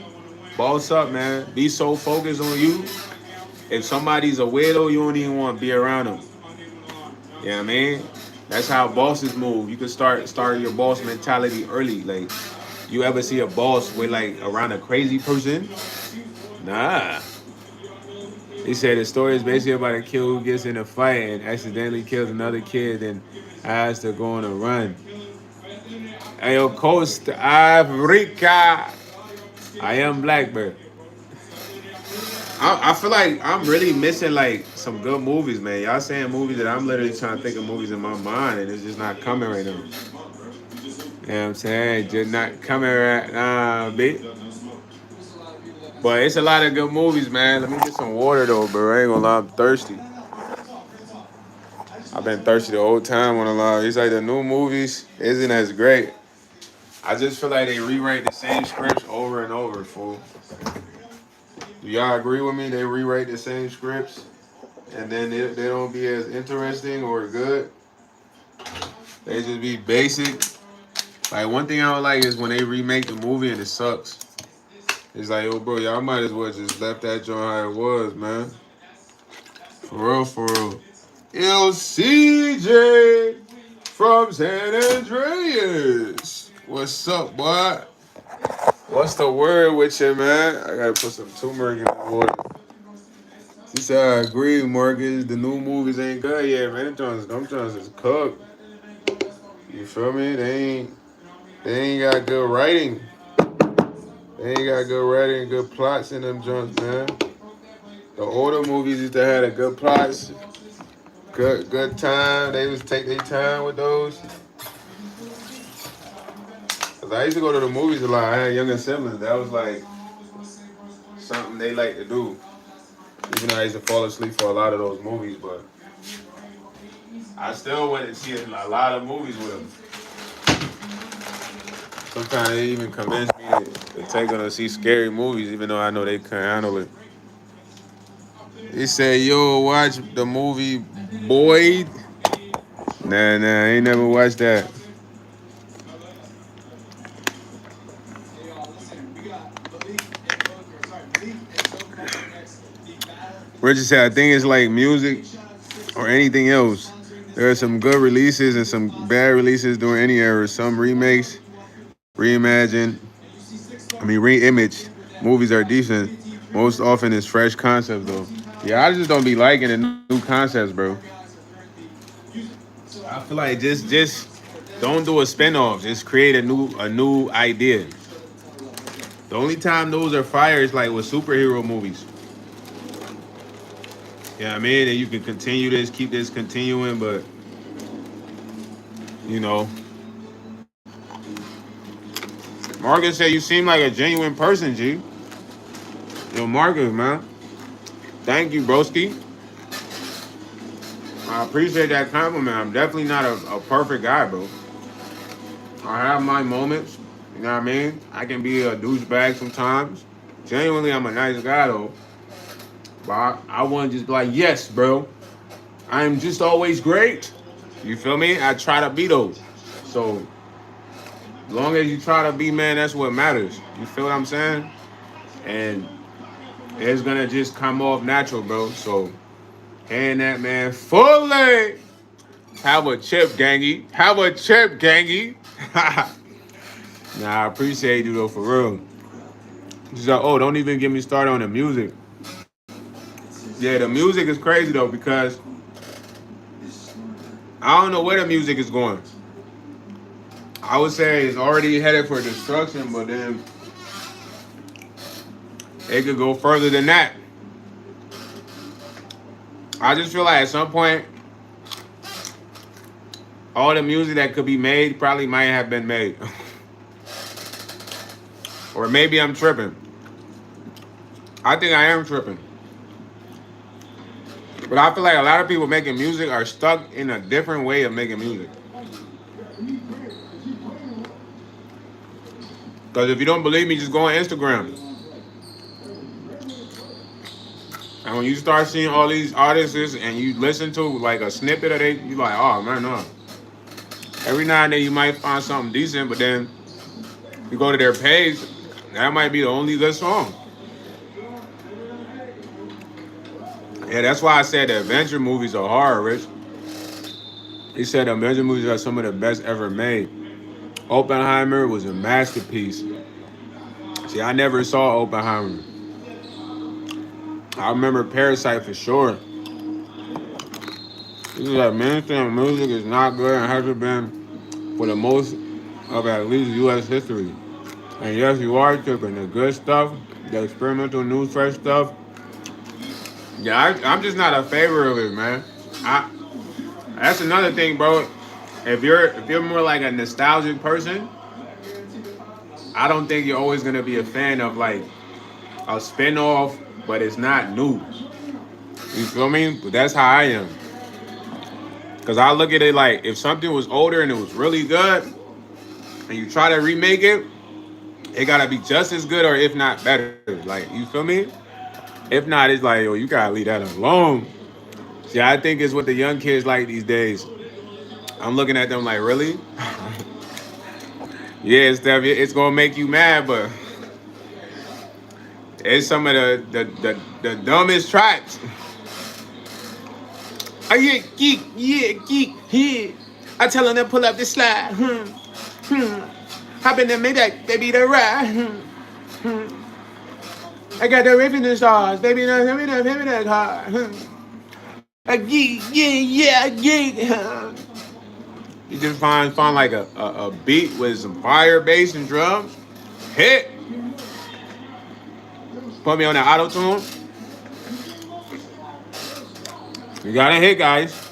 Boss up, man. Be so focused on you. If somebody's a weirdo, you don't even want to be around them. You know what I mean? That's how bosses move. You can start your boss mentality early. Like, you ever see a boss with like around a crazy person? Nah. He said the story is basically about a kid who gets in a fight and accidentally kills another kid and has to go on a run. Ayo, Costa Africa. I am Blackbird. I feel like I'm really missing like some good movies, man. Y'all saying movies that I'm literally trying to think of movies in my mind and it's just not coming right now. You know what I'm saying? Just not coming right now, bitch. But it's a lot of good movies, man. Let me get some water though, bro. I ain't gonna lie, I'm thirsty. I've been thirsty the whole time on the line. It's like the new movies isn't as great. I just feel like they rewrite the same scripts over and over, fool. Do y'all agree with me? They rewrite the same scripts and then they don't be as interesting or good. They just be basic. Like one thing I don't like is when they remake the movie and it sucks. It's like, yo, bro, y'all might as well just left that joint how it was, man. For real, for real. Yo, CJ from San Andreas. What's up, boy? What's the word with you, man? I gotta put some turmeric in the water. She said, I agree, Marcus. The new movies ain't good yet, man. Them joints is cooked. You feel me? They ain't got good writing. They ain't got good writing and good plots in them joints, man. The older movies used to have a good plots, good time. They was take their time with those. Cause I used to go to the movies a lot. I had younger siblings. That was like something they like to do. Even though I used to fall asleep for a lot of those movies, but I still went and see a lot of movies with them. Sometimes they even convince me to take them to see scary movies, even though I know they can't handle it. He said, "Yo, watch the movie Boyd." Nah, I ain't never watched that. Richard said, "I think it's like music or anything else. There are some good releases and some bad releases during any era. Some remakes, reimagined, reimaged movies are decent. Most often it's fresh concepts though. Yeah, I just don't be liking the new concepts, bro. I feel like just don't do a spinoff. Just create a new idea. The only time those are fire is like with superhero movies. Yeah, I mean, and you can continue this, keep this continuing, but you know, Marcus said you seem like a genuine person, G. Yo, Marcus, man. Thank you, broski. I appreciate that compliment. I'm definitely not a perfect guy, bro. I have my moments. You know what I mean? I can be a douchebag sometimes. Genuinely, I'm a nice guy, though. But I want to just be like, yes, bro. I am just always great. You feel me? I try to be those. So, long as you try to be, man, that's what matters. You feel what I'm saying? And it's going to just come off natural, bro. So, hand that man fully. Have a chip, gangy. Have a chip, gangy. Nah, I appreciate you, though, for real. She's like, oh, don't even get me started on the music. Yeah, the music is crazy, though, because I don't know where the music is going. I would say it's already headed for destruction, but then it could go further than that. I just feel like at some point, all the music that could be made probably might have been made. Or maybe I'm tripping. I think I am tripping. But I feel like a lot of people making music are stuck in a different way of making music. Because if you don't believe me, just go on Instagram. And when you start seeing all these artists and you listen to like a snippet of they, you like, oh man, no. Every now and then you might find something decent, but then you go to their page, that might be the only good song. Yeah, that's why I said the adventure movies are hard, Rich. He said the adventure movies are some of the best ever made. Oppenheimer was a masterpiece. See, I never saw Oppenheimer. I remember Parasite for sure. This is like mainstream music is not good and hasn't been for the most of at least U.S. history. And yes, you are tripping. The good stuff, the experimental new fresh stuff. Yeah, I'm just not a favor of it, man. I That's another thing, bro. If you're more like a nostalgic person, I don't think you're always gonna be a fan of like a spinoff, but it's not new. You feel me? But that's how I am. Cause I look at it like if something was older and it was really good, and you try to remake it, it gotta be just as good or if not better. Like you feel me? If not, it's like yo, you gotta leave that alone. See, I think it's what the young kids like these days. I'm looking at them like, really? Yeah, Steph, it's gonna make you mad, but it's some of the dumbest tracks. Oh yeah, geek, yeah. I tell them to pull up the slide. Hop in the midday, baby, the ride. I got the ripping the stars, baby, the hit me that car. A geek, yeah, geek. You just find like a beat with some fire bass and drums. Hit. Put me on the auto tune. You gotta hit, guys.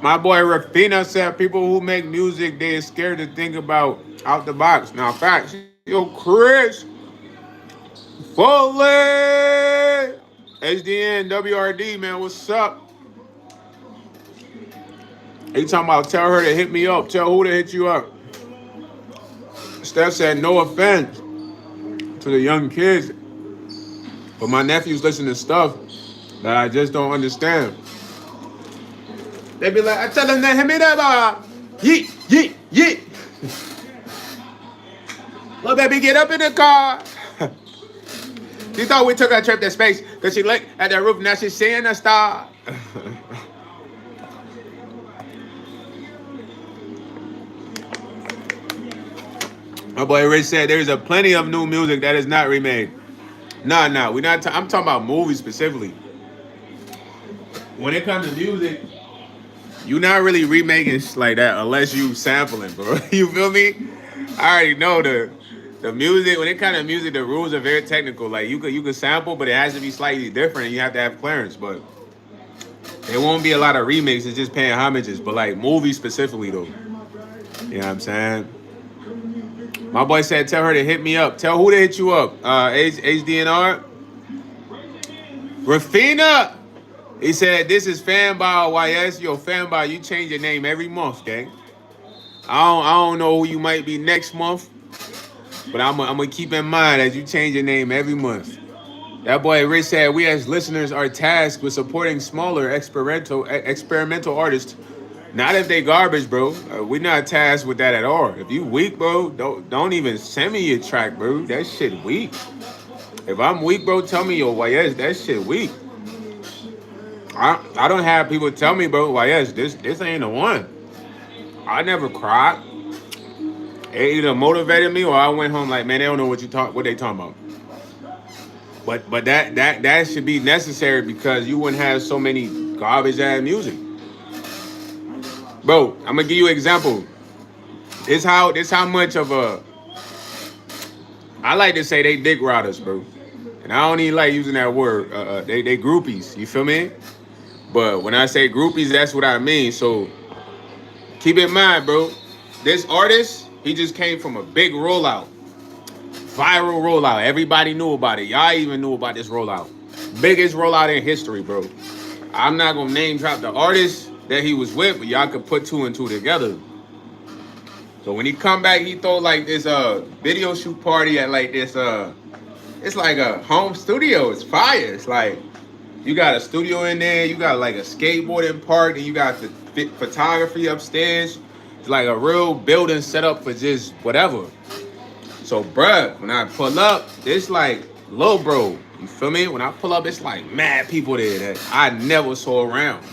My boy Rafina said people who make music, they are scared to think about out the box. Now, facts. Yo, Chris Foley, HDN, WRD, man, what's up? He talking about tell her to hit me up. Tell who to hit you up. Steph said no offense to the young kids, but my nephews listen to stuff that I just don't understand. They be like, I tell them that hit me up. Yeet, yeet, yeet. Little baby, get up in the car. She thought we took a trip to space because she looked at the roof. Now she's seeing a star. My boy Rich said there's a plenty of new music that is not remade. Nah, we're not. I'm talking about movies specifically. When it comes to music, you're not really remaking like that unless you sampling, bro. You feel me? I already know the music. When it comes to music, the rules are very technical. Like you could sample, but it has to be slightly different, and you have to have clearance. But there won't be a lot of remixes. It's just paying homages. But like movies specifically, though, you know what I'm saying? My boy said, tell her to hit me up. Tell who to hit you up. HDNR. Rafina. He said, this is Fanball YS. Yo, Fanball, you change your name every month, gang. I don't know who you might be next month, but I'm going to keep in mind that you change your name every month. That boy Rich said, we as listeners are tasked with supporting smaller experimental artists. Not if they garbage, bro. We're not tasked with that at all. If you weak, bro, don't even send me your track, bro. That shit weak. If I'm weak, bro, tell me, yo, YS, that shit weak. I don't have people tell me, bro, YS, this ain't the one. I never cried. It either motivated me or I went home like, man, they don't know what they talking about. But that should be necessary because you wouldn't have so many garbage ass music. Bro, I'm gonna give you an example. This how much of a I like to say they dick riders, bro. And I don't even like using that word. They groupies. You feel me? But when I say groupies, that's what I mean. So keep in mind, bro. This artist, he just came from a big rollout, viral rollout. Everybody knew about it. Y'all even knew about this rollout. Biggest rollout in history, bro. I'm not gonna name drop the artist that he was with, but y'all could put two and two together. So when he come back, he throw like this video shoot party at like this it's like a home studio. It's fire. It's like you got a studio in there, you got like a skateboarding park, and you got the photography upstairs. It's like a real building set up for just whatever. So bruh, when I pull up, it's like low bro. You feel me? When I pull up, it's like mad people there that I never saw around.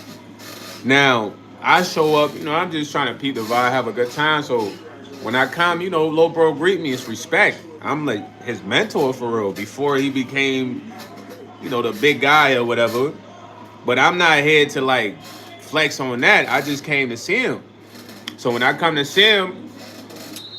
Now, I show up, I'm just trying to peep the vibe, have a good time. So when I come, Lil Bro greet me. It's respect. I'm like his mentor for real before he became, the big guy or whatever. But I'm not here to like flex on that. I just came to see him. So when I come to see him,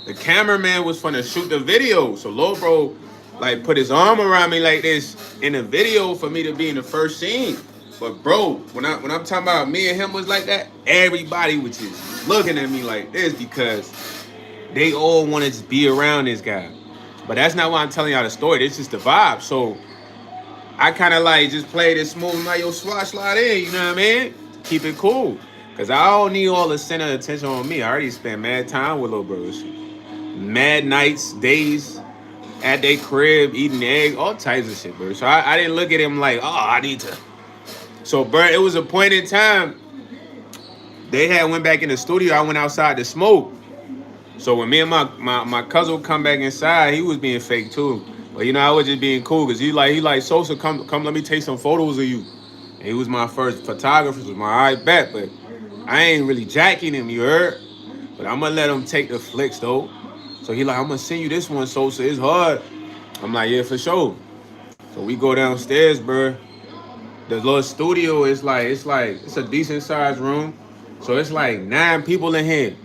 the cameraman was finna shoot the video. So Lil Bro like put his arm around me like this in the video for me to be in the first scene. But bro, when I'm talking about me and him was like that, everybody was just looking at me like this because they all wanted to be around this guy. But that's not why I'm telling y'all the story. It's just the vibe. So I kind of like just played it smooth, like yo, slide in, you know what I mean? Keep it cool. Because I don't need all the center of attention on me. I already spent mad time with little bros. Mad nights, days at their crib, eating egg, all types of shit, bro. So I didn't look at him like, oh, I need to. So, bro, it was a point in time, they had went back in the studio. I went outside to smoke. So when me and my cousin would come back inside, he was being fake too. But, I was just being cool because he like, Sosa, come, let me take some photos of you. And he was my first photographer, was my bet. But I ain't really jacking him, you heard? But I'm going to let him take the flicks, though. So he like, I'm going to send you this one, Sosa. It's hard. I'm like, yeah, for sure. So we go downstairs, bro. The little studio is it's a decent sized room. So it's like 9 people in here.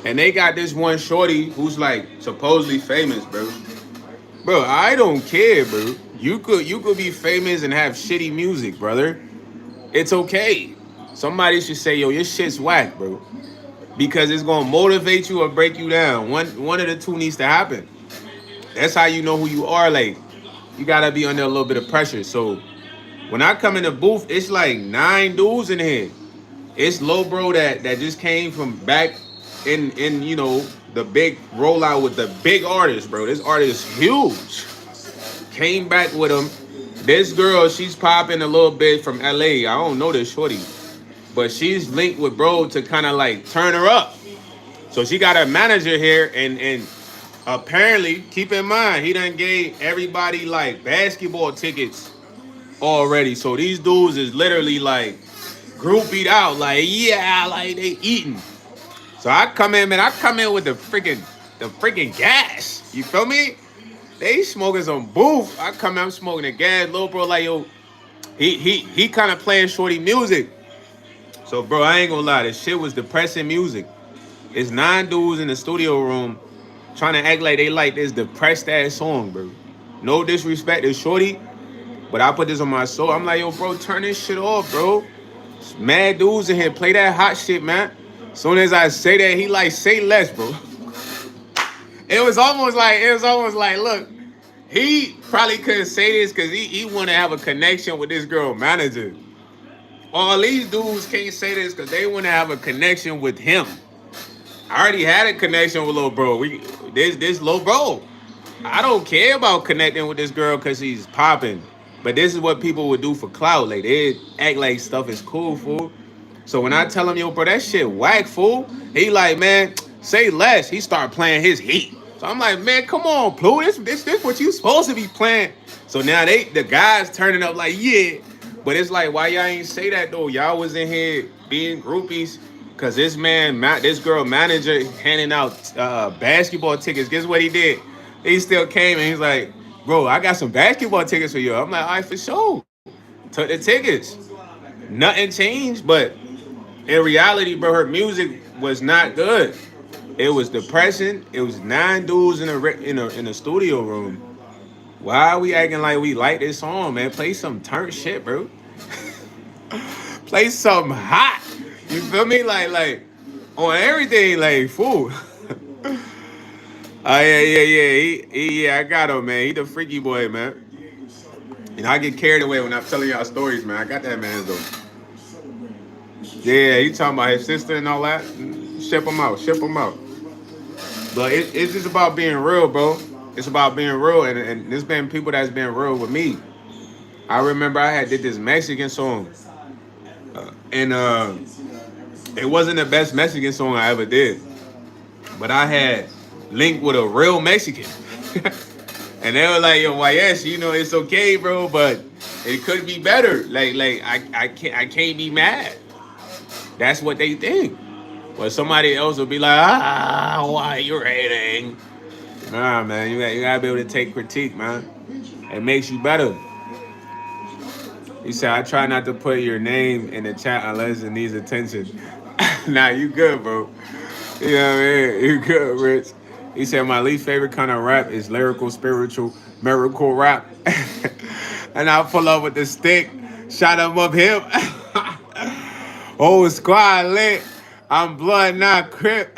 And they got this one shorty who's like supposedly famous, bro. Bro, I don't care, bro. You could be famous and have shitty music, brother. It's okay. Somebody should say, yo, your shit's whack, bro. Because it's gonna motivate you or break you down. One of the two needs to happen. That's how you know who you are. Like, you gotta be under a little bit of pressure. So when I come in the booth, it's like 9 dudes in here. It's low bro that just came from back in the big rollout with the big artist, bro. This artist is huge. Came back with him. This girl, she's popping a little bit from LA. I don't know this shorty, but she's linked with bro to kind of like turn her up. So she got a manager here, and apparently, keep in mind, he done gave everybody like basketball tickets already. So these dudes is literally like groupied out, like yeah, like they eating. So I come in, man. I come in with the freaking gas. You feel me? They smoking some booth. I come in, I'm smoking the gas. Little bro, like yo, he kind of playing shorty music. So bro, I ain't gonna lie, this shit was depressing music. It's 9 dudes in the studio room trying to act like they like this depressed ass song, bro. No disrespect to shorty, but I put this on my soul. I'm like, yo, bro, turn this shit off, bro. It's mad dudes in here, play that hot shit, man. Soon as I say that, he like, say less, bro. It was almost like, look, he probably couldn't say this because he want to have a connection with this girl manager. All these dudes can't say this because they want to have a connection with him. I already had a connection with little bro. This little bro. I don't care about connecting with this girl because she's popping. But this is what people would do for clout. Like they act like stuff is cool, fool. So when I tell him, yo, bro, that shit whack, fool. He like, man, say less. He start playing his heat. So I'm like, man, come on, Pooh. This what you supposed to be playing. So now the guys turning up like, yeah. But it's like, why y'all ain't say that though? Y'all was in here being groupies. Cause this girl manager handing out basketball tickets. Guess what he did? He still came and he's like, bro, I got some basketball tickets for you. I'm like, all right, for sure. Took the tickets. Nothing changed, but in reality, bro, her music was not good. It was depressing. It was 9 dudes in a studio room. Why are we acting like we like this song, man? Play some turn shit, bro. Play something hot. You feel me? Like on everything, like fool. Oh yeah. I got him, man. He the freaky boy, man. And I get carried away when I'm telling y'all stories, man. I got that man though. Yeah, he talking about his sister and all that. Ship him out, ship him out. But it's just about being real, bro. It's about being real, and there's been people that's been real with me. I remember I had did this Mexican song, and it wasn't the best Mexican song I ever did, but I had linked with a real Mexican, and they were like, "Yo, YS, it's okay, bro, but it could be better. Like I can't be mad." That's what they think. But somebody else will be like, why you hating? Nah, man, you gotta be able to take critique, man. It makes you better. He said, I try not to put your name in the chat unless it needs attention. Nah, you good, bro. You know what I mean? You good, Rich. He said, my least favorite kind of rap is lyrical, spiritual, miracle rap. And I'll pull up with the stick, shot him up him. Whole squad lit. I'm blood, not crip.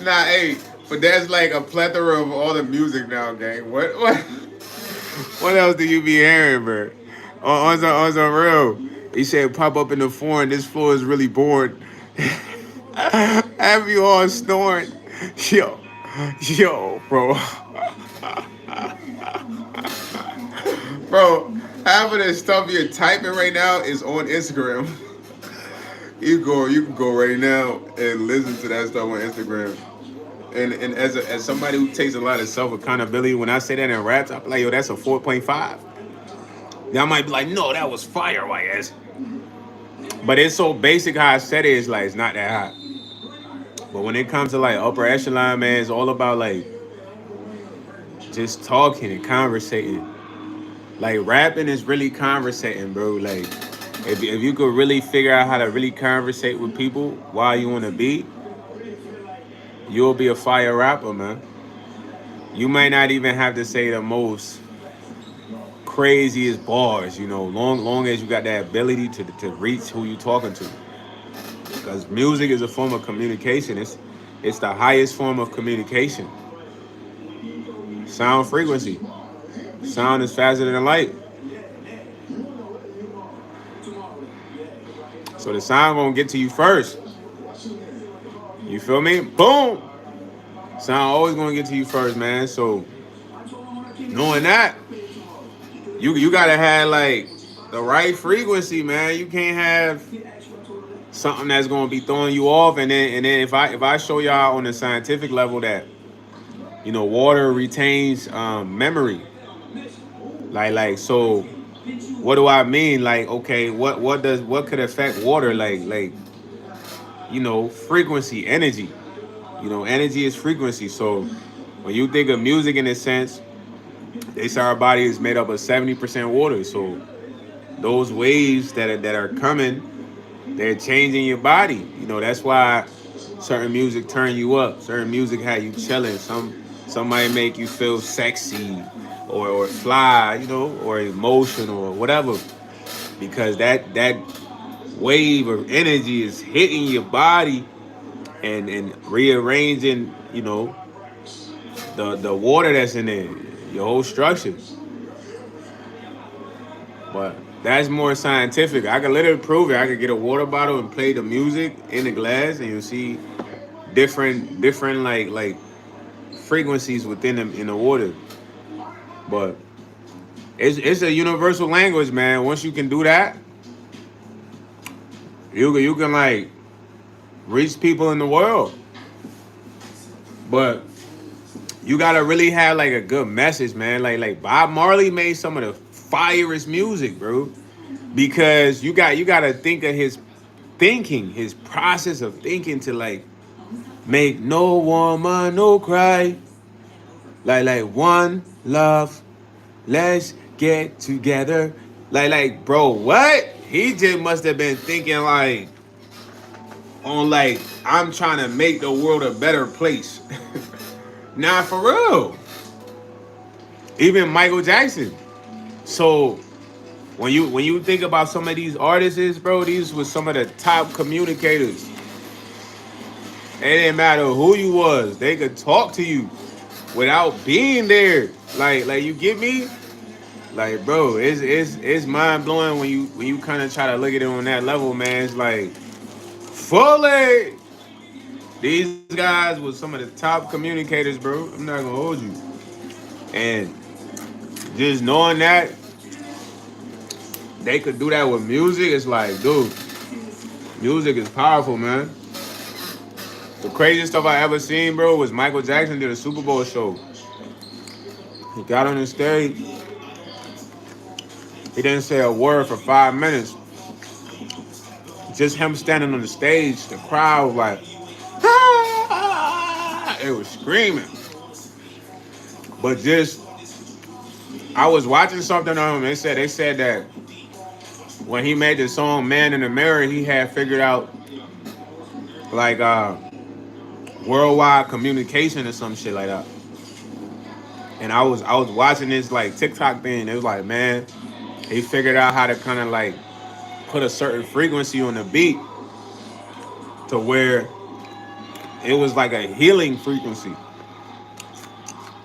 Nah, hey, but that's like a plethora of all the music now, gang. What else do you be hearing, bro? On some real. He said, pop up in the foreign. This floor is really bored. Have you all snoring? Yo, bro. Bro, half of the stuff you're typing right now is on Instagram. You can go right now and listen to that stuff on Instagram. And as somebody who takes a lot of self accountability, when I say that in raps, I'm like, yo, that's a 4.5. Y'all might be like, no, that was fire, YS. But it's so basic how I said it, it's like it's not that hot. But when it comes to like upper echelon, man, it's all about like just talking and conversating. Like rapping is really conversating, bro. Like if you could really figure out how to really conversate with people while you want to be, you'll be a fire rapper, man. You might not even have to say the most craziest bars, you know, long as you got that ability to reach who you talking to. Because music is a form of communication. It's the highest form of communication. Sound frequency. Sound is faster than light. So the sound gonna get to you first. You feel me? Boom! Sound always gonna get to you first, man. So knowing that, you gotta have like the right frequency, man. You can't have something that's gonna be throwing you off. And then if I show y'all on the scientific level that water retains memory, so what do I mean? Like, okay, what could affect water? Frequency, energy. Energy is frequency. So when you think of music in a sense, they say our body is made up of 70% water. So those waves that are coming, they're changing your body. That's why certain music turn you up. Certain music have you chilling. Some might make you feel sexy or fly, or emotional or whatever. Because that wave of energy is hitting your body and rearranging, the water that's in there, your whole structure. But that's more scientific. I could literally prove it. I could get a water bottle and play the music in the glass, and you'll see different like frequencies within them in the water. But it's a universal language, man. Once you can do that, you can like reach people in the world. But you gotta really have like a good message, man. Like Bob Marley made some of the firest music, bro. Because you gotta think of his thinking, his process of thinking to like make no woman no cry. Like one love, let's get together. Bro, what? He just must have been thinking like on like I'm trying to make the world a better place. Nah, for real. Even Michael Jackson. So when you think about some of these artists, bro, these were some of the top communicators. It didn't matter who you was, they could talk to you without being there. Like you get me? Like, bro, it's mind blowing when you kind of try to look at it on that level, man. It's like fully. These guys were some of the top communicators, bro. I'm not gonna hold you. And just knowing that they could do that with music, it's like, dude, music is powerful, man. The craziest stuff I ever seen, bro, was Michael Jackson did a Super Bowl show. He got on the stage. He didn't say a word for 5 minutes. Just him standing on the stage, the crowd was like, ah! It was screaming. But I was watching something on him. They said that when he made the song "Man in the Mirror," he had figured out like worldwide communication or some shit like that. And I was watching this like TikTok thing. It was like, man, he figured out how to kind of like put a certain frequency on the beat to where it was like a healing frequency.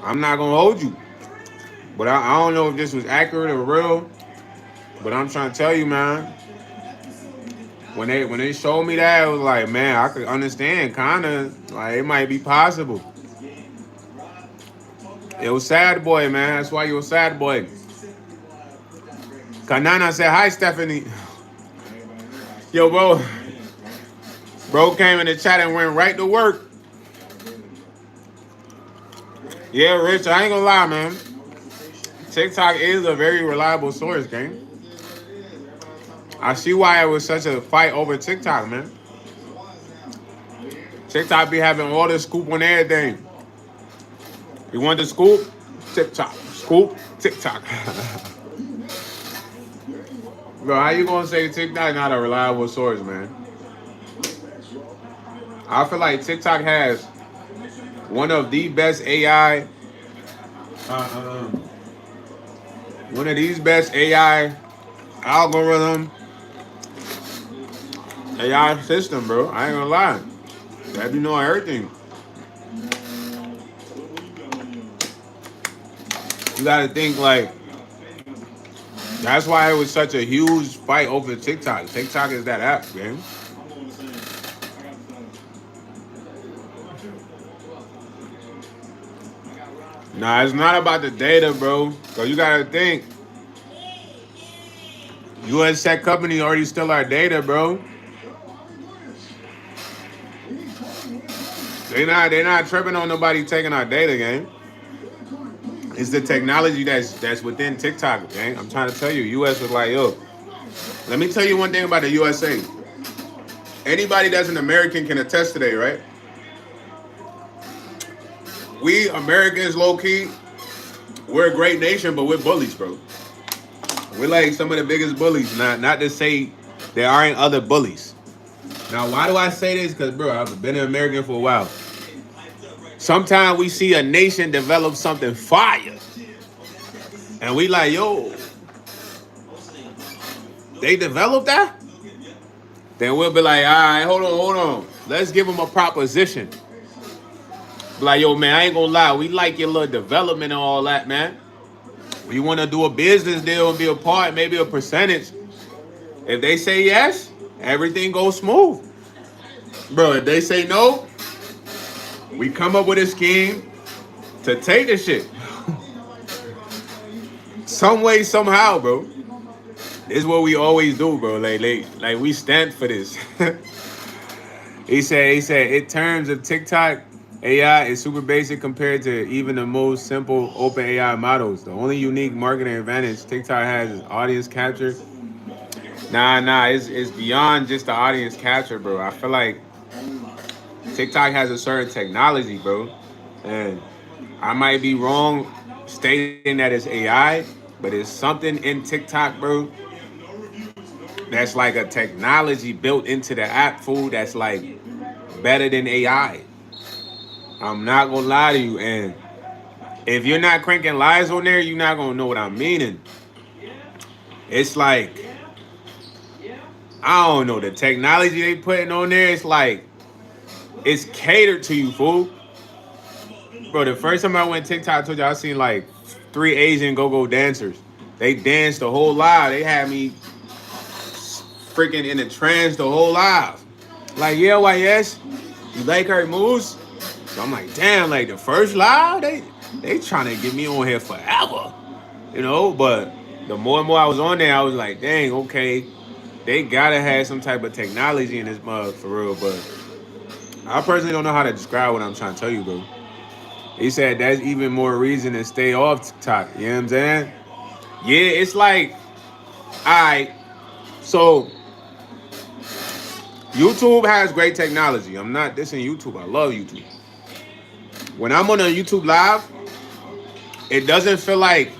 I'm not gonna hold you, but I don't know if this was accurate or real. But I'm trying to tell you, man. When they showed me that, it was like, man, I could understand, kinda like it might be possible. It was sad boy, man. That's why you a sad boy. Kanana said, "Hi, Stephanie." Yo, bro came in the chat and went right to work. Yeah, Rich, I ain't gonna lie, man. TikTok is a very reliable source, gang. I see why it was such a fight over TikTok, man. TikTok be having all the scoop on everything. You want the scoop? TikTok. Scoop? TikTok. Bro, how you gonna say TikTok not a reliable source, man? I feel like TikTok has one of the best AI uh, one of these best AI algorithm AI system, bro. I ain't gonna lie. That be knowing everything. You gotta think like that's why it was such a huge fight over TikTok. TikTok is that app, man. Nah, it's not about the data, bro. So you gotta think. US tech company already steal our data, bro. They not tripping on nobody taking our data, gang. It's the technology that's within TikTok, gang. I'm trying to tell you, US was like, yo, let me tell you one thing about the USA. Anybody that's an American can attest today, right? We Americans, low key, we're a great nation, but we're bullies, bro. We're like some of the biggest bullies. Not to say there aren't other bullies. Now, why do I say this? Because, bro, I've been an American for a while. Sometimes we see a nation develop something fire, and we like, yo, they developed that? Then we'll be like, all right, hold on. Let's give them a proposition. Be like, yo, man, I ain't gonna lie. We like your little development and all that, man. We want to do a business deal and be a part, maybe a percentage. If they say yes, everything goes smooth. Bro, if they say no, we come up with a scheme to take the shit. Some way, somehow, bro. This is what we always do, bro. Like we stand for this. He said, in terms of TikTok, AI is super basic compared to even the most simple open AI models. The only unique marketing advantage TikTok has is audience capture. Nah, it's beyond just the audience capture, bro. I feel like TikTok has a certain technology, bro. And I might be wrong stating that it's AI, but it's something in TikTok, bro, that's like a technology built into the app, food that's like better than AI. I'm not gonna lie to you, and if you're not cranking lies on there, you're not gonna know what I'm meaning. It's like I don't know the technology they putting on there. It's like it's catered to you, fool. Bro, the first time I went TikTok, I told you I seen like 3 Asian go-go dancers. They danced the whole live. They had me freaking in a trance the whole live. Like, yeah, why yes? You like her moves? So I'm like, damn, like the first live, they trying to get me on here forever. But the more and more I was on there, I was like, dang, okay, they gotta have some type of technology in this mug for real. But I personally don't know how to describe what I'm trying to tell you, bro. He said that's even more reason to stay off TikTok. You know what I'm saying? Yeah, it's like, alright, so YouTube has great technology. I'm not dissing YouTube. I love YouTube. When I'm on a YouTube live, it doesn't feel like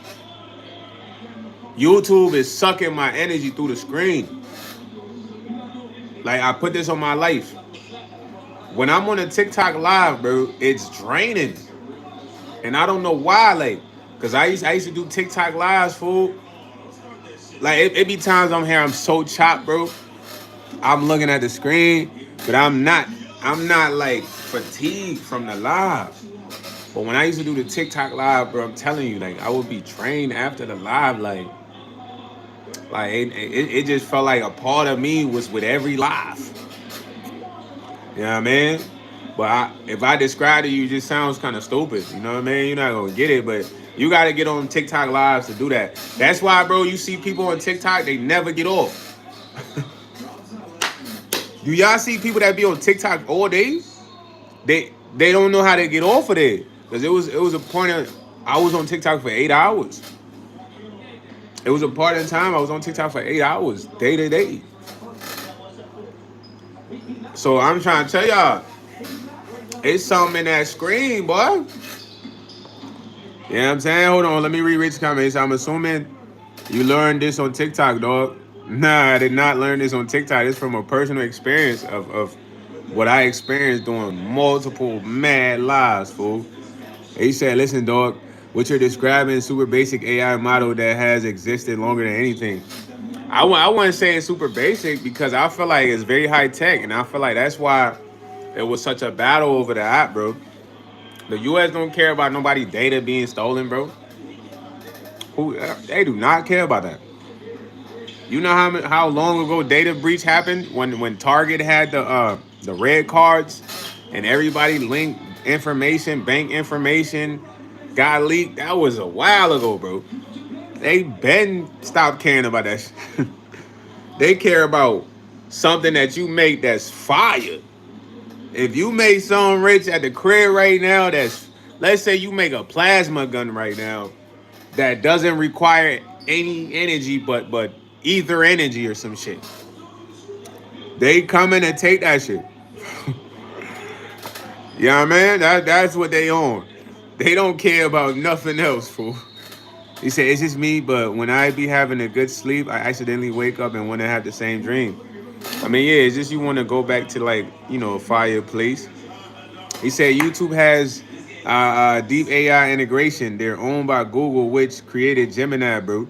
YouTube is sucking my energy through the screen. Like I put this on my life. When I'm on a TikTok live, bro, it's draining. And I don't know why, like, cause I used to do TikTok lives, fool. Like it be times I'm here, I'm so chopped, bro. I'm looking at the screen, but I'm not like fatigued from the live. But when I used to do the TikTok live, bro, I'm telling you, like I would be drained after the live, like it just felt like a part of me was with every live. You know what I mean? But if I describe to you, it just sounds kind of stupid. You know what I mean? You're not gonna get it, but you gotta get on TikTok lives to do that. That's why, bro, you see people on TikTok, they never get off. Do y'all see people that be on TikTok all day? They don't know how to get off of it. Because it was a point of I was on TikTok for 8 hours. It was a part of the time I was on TikTok for 8 hours, day to day. So I'm trying to tell y'all, it's something in that screen, boy. You know what I'm saying? Hold on, let me read Rich's comments. I'm assuming you learned this on TikTok, dog. Nah, I did not learn this on TikTok. It's from a personal experience of what I experienced doing multiple mad lives, fool. He said, listen, dog, What you're describing is super basic AI model that has existed longer than anything. I wouldn't say it's super basic because I feel like it's very high tech, and I feel like that's why it was such a battle over the app, bro. The U.S. don't care about nobody data being stolen, bro. Who they do not care about that. You know how long ago data breach happened when Target had the red cards and everybody linked information, bank information got leaked. That was a while ago, bro. They been stopped caring about that shit. They care about something that you make that's fire. If you make something rich at the crib right now, that's, let's say you make a plasma gun right now that doesn't require any energy but ether energy or some shit. They come in and take that shit. You know what I mean? That's what they own. They don't care about nothing else, fool. He said, it's just me, but when I be having a good sleep, I accidentally wake up and want to have the same dream. I mean, yeah, it's just you want to go back to like, a fireplace. He said YouTube has deep AI integration. They're owned by Google, which created Gemini, bro.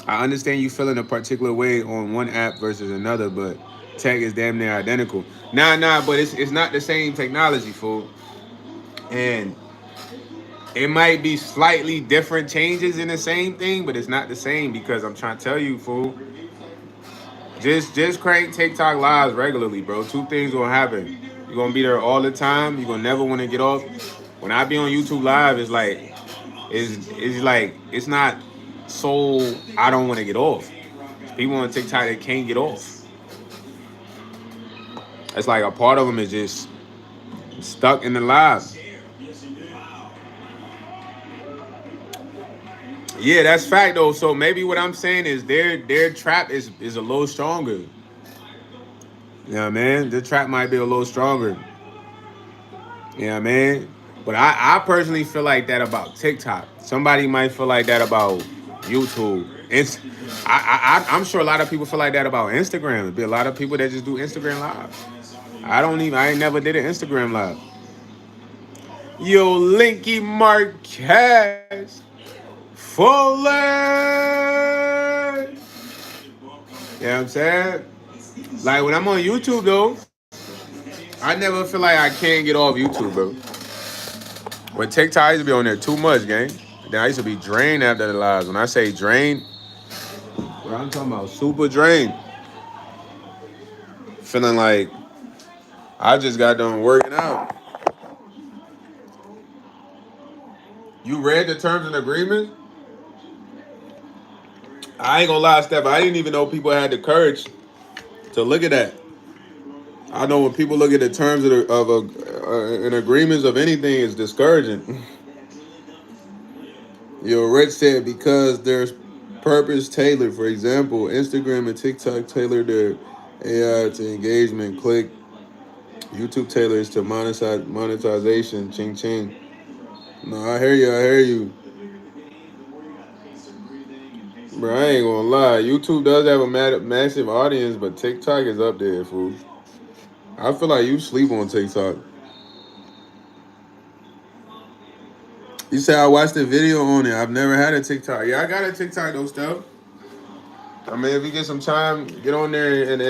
I understand you feeling a particular way on one app versus another, but tech is damn near identical. Nah, but it's not the same technology, fool. And it might be slightly different changes in the same thing, but it's not the same because I'm trying to tell you, fool. Just crank TikTok lives regularly, bro. Two things gonna happen. You're gonna be there all the time. You're gonna never want to get off. When I be on YouTube live, it's like it's not so I don't want to get off. People on TikTok that can't get off. It's like a part of them is just stuck in the live. Yeah, that's fact though. So maybe what I'm saying is their trap is a little stronger. You know what I mean? The trap might be a little stronger. You know what I mean? But I personally feel like that about TikTok. Somebody might feel like that about YouTube. I'm sure a lot of people feel like that about Instagram. There'd be a lot of people that just do Instagram live. I ain't never did an Instagram live. Yo, Linky Marquez. Fuller. You know what I'm saying? Like when I'm on YouTube though, I never feel like I can't get off YouTube, bro. When TikTok I used to be on there too much, gang. Then I used to be drained after the lives. When I say drained, bro, I'm talking about super drained. Feeling like I just got done working out. You read the terms and agreements? I ain't gonna lie, Steph. I didn't even know people had the courage to look at that. I know when people look at the terms and agreements of anything, it's discouraging. Rich said because there's purpose tailored. For example, Instagram and TikTok tailor their AI to engagement, click. YouTube tailors to monetization. Ching ching. No, I hear you. I hear you. Bro, I ain't gonna lie. YouTube does have a massive audience, but TikTok is up there, fool. I feel like you sleep on TikTok. You said I watched a video on it. I've never had a TikTok. Yeah, I got a TikTok though, stuff. I mean, if you get some time, get on there and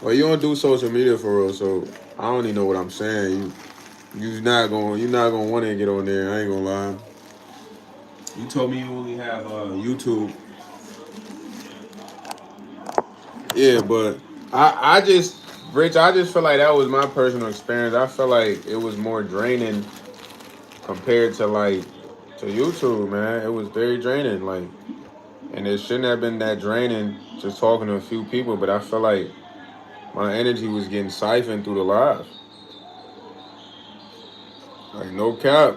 well, you don't do social media for real, so I don't even know what I'm saying. You're not gonna want to get on there. I ain't gonna lie. You told me you only have YouTube. Yeah, but Rich, I just feel like that was my personal experience. I feel like it was more draining compared to to YouTube, man. It was very draining, and it shouldn't have been that draining just talking to a few people. But I feel like my energy was getting siphoned through the lives. Like no cap.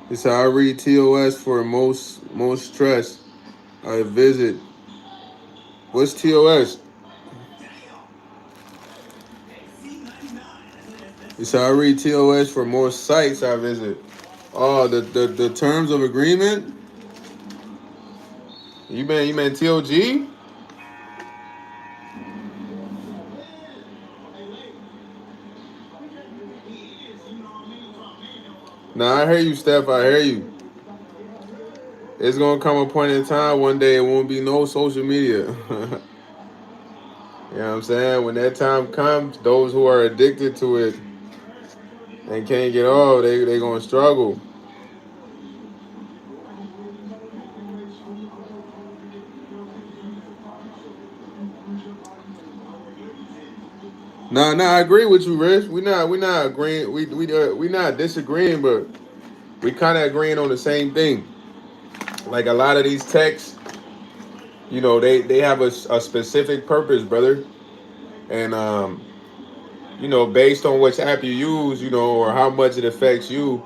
It's how I read TOS for most stress. I visit. What's TOS? It's how I read TOS for more sites I visit. Oh, the terms of agreement. You meant TOG? Nah, I hear you, Steph. I hear you. It's gonna come a point in time one day it won't be no social media. You know what I'm saying? When that time comes, those who are addicted to it and can't get off, they gonna struggle. Nah, I agree with you, Rich. We not agreeing. We not disagreeing, but we kind of agreeing on the same thing. Like a lot of these texts, they have a specific purpose, brother, and based on which app you use, or how much it affects you,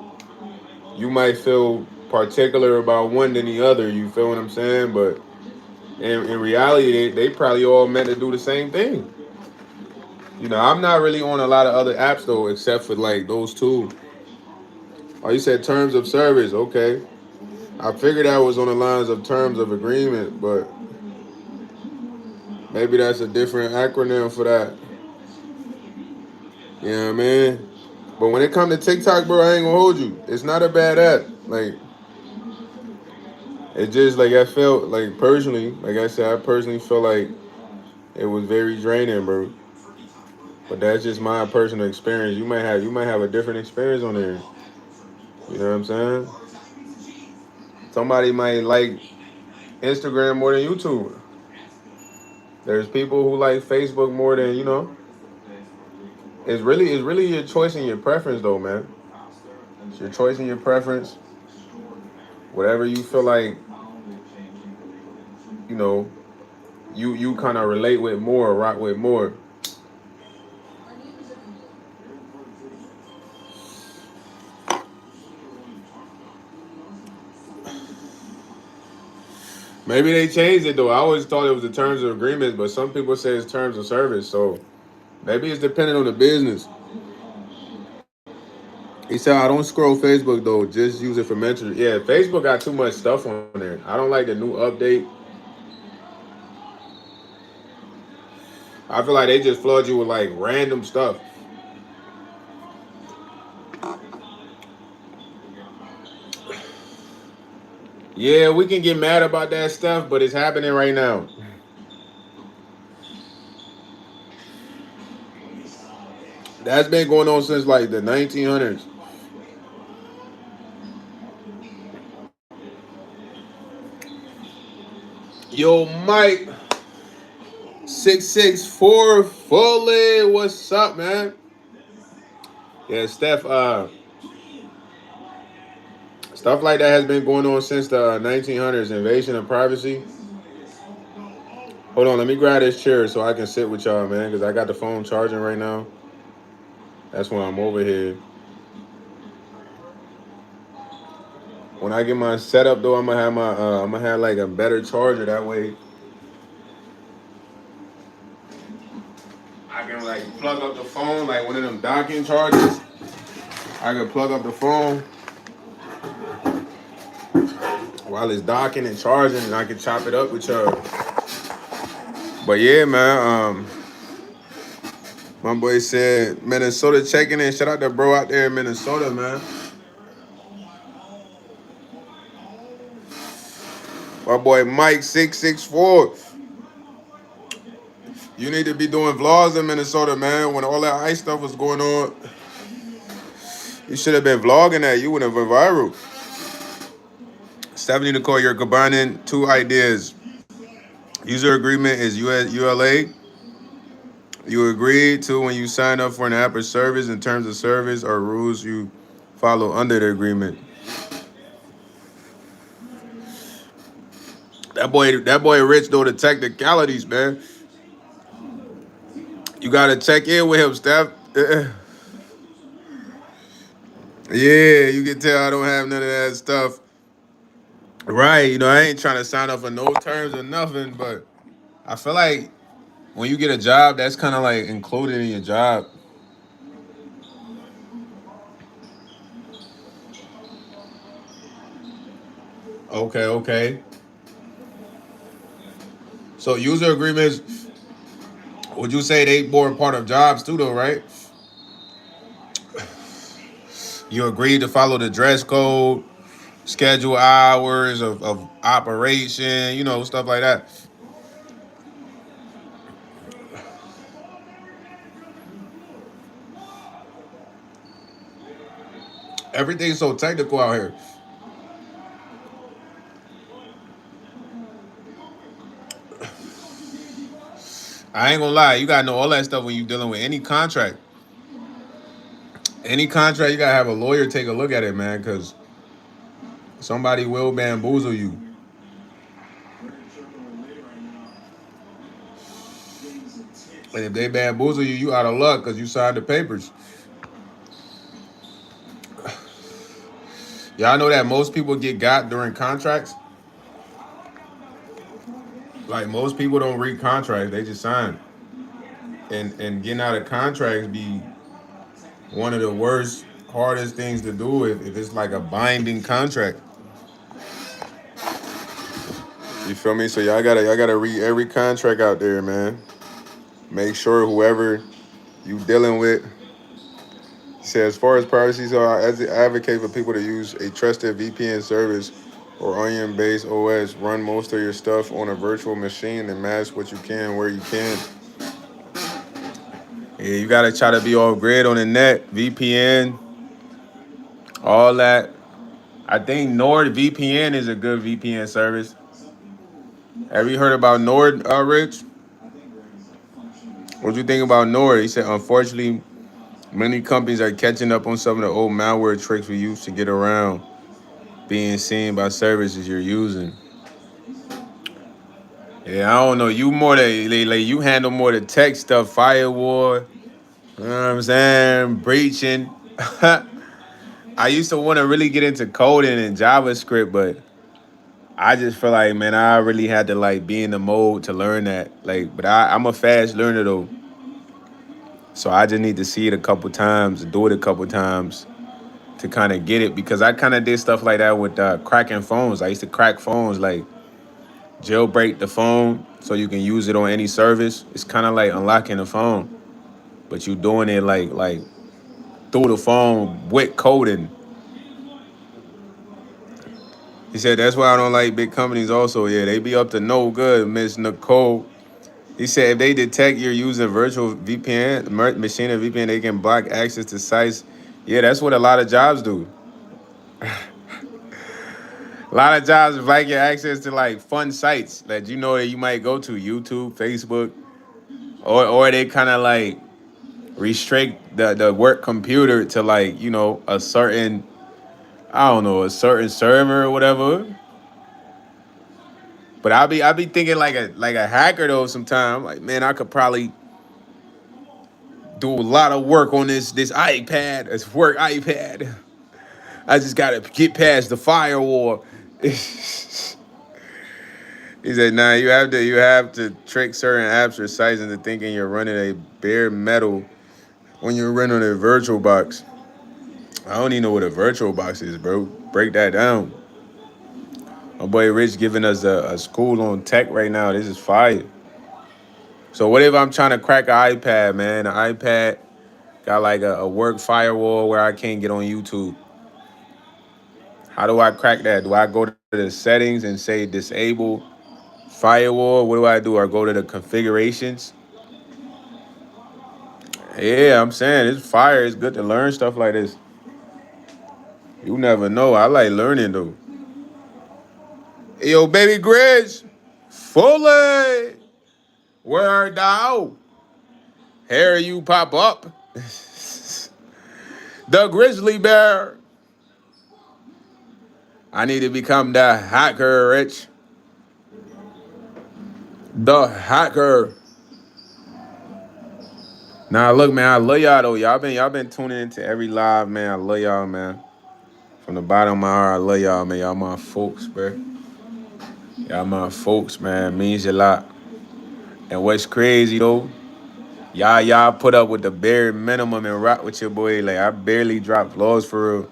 you might feel particular about one than the other. You feel what I'm saying? But in reality, they probably all meant to do the same thing. I'm not really on a lot of other apps though, except for like those two. Oh, you said terms of service. Okay. I figured that was on the lines of terms of agreement, but maybe that's a different acronym for that. You know what I mean? But when it comes to TikTok, bro, I ain't gonna hold you. It's not a bad app. Like, it just like I felt like personally, like I said, I personally feel like it was very draining, bro. But that's just my personal experience. You might have a different experience on there. You know what I'm saying? Somebody might like Instagram more than YouTube. There's people who like Facebook more than. It's really your choice and your preference though, man. It's your choice and your preference. Whatever you feel like, you know, you kind of relate with more, rock with more. Maybe they changed it though. I always thought it was the terms of agreements, but some people say it's terms of service. So maybe it's dependent on the business. He said I don't scroll Facebook though. Just use it for mentoring. Yeah, Facebook got too much stuff on there. I don't like the new update. I feel like they just flood you with like random stuff. Yeah, we can get mad about that stuff, but it's happening right now. That's been going on since like the 1900s. Yo, Mike 664 Foley, what's up, man? Yeah, Steph. Stuff like that has been going on since the 1900s. Invasion of privacy. Hold on, let me grab this chair so I can sit with y'all, man, because I got the phone charging right now. That's why I'm over here. When I get my setup though, I'm gonna have like a better charger. That way, I can like plug up the phone like one of them docking chargers. I can plug up the phone while it's docking and charging, and I can chop it up with y'all. But yeah, man. My boy said Minnesota checking in. Shout out to bro out there in Minnesota, man. My boy Mike 664. You need to be doing vlogs in Minnesota, man. When all that ice stuff was going on, you should have been vlogging that. You would have been viral. Stephanie Nicole, you're combining two ideas. User agreement is ULA. You agree to when you sign up for an app or service in terms of service or rules you follow under the agreement. That boy Rich know the technicalities, man. You gotta check in with him, Steph. Yeah, you can tell I don't have none of that stuff. Right, I ain't trying to sign up for no terms or nothing, but I feel like when you get a job, that's kind of like included in your job. Okay, okay. So user agreements, would you say they more part of jobs too, though, right? You agreed to follow the dress code, schedule hours of operation, you know, stuff like that. Everything's so technical out here. I ain't gonna lie, you gotta know all that stuff when you dealing with any contract. Any contract, you gotta have a lawyer take a look at it, man, because somebody will bamboozle you. And if they bamboozle you, you out of luck because you signed the papers. Y'all know that most people get got during contracts. Like most people don't read contracts; they just sign. And getting out of contracts be one of the worst, hardest things to do if it's like a binding contract. You feel me? So y'all gotta read every contract out there, man. Make sure whoever you dealing with. Say as far as privacy, so I advocate for people to use a trusted VPN service or onion-based OS. Run most of your stuff on a virtual machine and mask what you can where you can. Yeah, you gotta try to be all grid on the net, VPN, all that. I think NordVPN is a good VPN service. Have you heard about Nord, Rich? What do you think about Nord? He said, unfortunately, many companies are catching up on some of the old malware tricks we used to get around being seen by services you're using. Yeah, I don't know. You more like you handle more the tech stuff, firewall. You know what I'm saying? Breaching. I used to want to really get into coding and JavaScript, but I just feel like, man, I really had to like be in the mode to learn that. Like, but I'm a fast learner though, so I just need to see it a couple times, do it a couple times to kind of get it because I kind of did stuff like that with cracking phones. I used to crack phones, like jailbreak the phone so you can use it on any service. It's kind of like unlocking the phone, but you doing it like through the phone with coding. He said that's why I don't like big companies. Also, yeah, they be up to no good, Miss Nicole. He said if they detect you're using virtual VPN, machine or VPN, they can block access to sites. Yeah, that's what a lot of jobs do. A lot of jobs block your access to like fun sites that you know that you might go to, YouTube, Facebook, or they kind of like restrict the work computer to like a certain, I don't know, a certain server or whatever. But I be thinking like a hacker though. Sometimes like man, I could probably do a lot of work on this iPad, this work iPad. I just gotta get past the firewall. He said, "Nah, you have to trick certain apps or sites into thinking you're running a bare metal when you're running a virtual box. I don't even know what a virtual box is, bro. Break that down." My boy Rich giving us a school on tech right now. This is fire. So what if I'm trying to crack an iPad, man? An iPad got like a work firewall where I can't get on YouTube. How do I crack that? Do I go to the settings and say disable firewall? What do I do? Or go to the configurations? Yeah, I'm saying it's fire. It's good to learn stuff like this. You never know. I like learning though. Hey, yo, baby Grizz, fully. Where art thou? Here you pop up. The grizzly bear. I need to become the hacker, Rich. The hacker. Nah, look, man, I love y'all though. Y'all been tuning into every live, man. I love y'all, man. From the bottom of my heart, I love y'all, man. Y'all my folks, bro. Y'all my folks, man. Means a lot. And what's crazy though, y'all put up with the bare minimum and rock with your boy. Like I barely dropped flaws for real.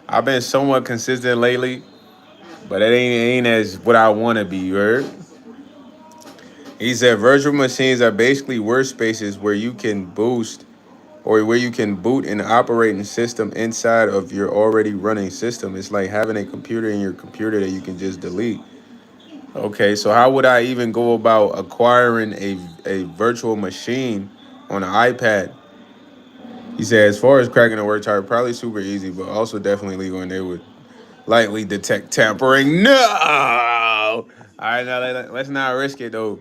I've been somewhat consistent lately, but it ain't as what I want to be. You heard? He said virtual machines are basically workspaces where you can boost or where you can boot an operating system inside of your already running system. It's like having a computer in your computer that you can just delete. Okay, so how would I even go about acquiring a virtual machine on an iPad? He said, as far as cracking a word chart, probably super easy, but also definitely legal, and they would likely detect tampering. No! All right, now let's not risk it, though.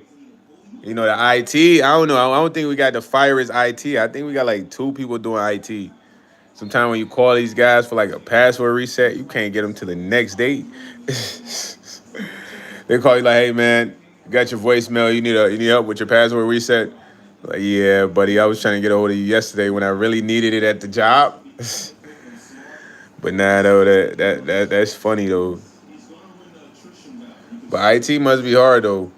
You know, the IT, I don't know. I don't think we got the virus IT. I think we got like two people doing IT. Sometimes when you call these guys for like a password reset, you can't get them to the next day. They call you like, hey man, you got your voicemail. You need help with your password reset. Like, yeah, buddy, I was trying to get a hold of you yesterday when I really needed it at the job. But nah, though, that's funny though. But IT must be hard though.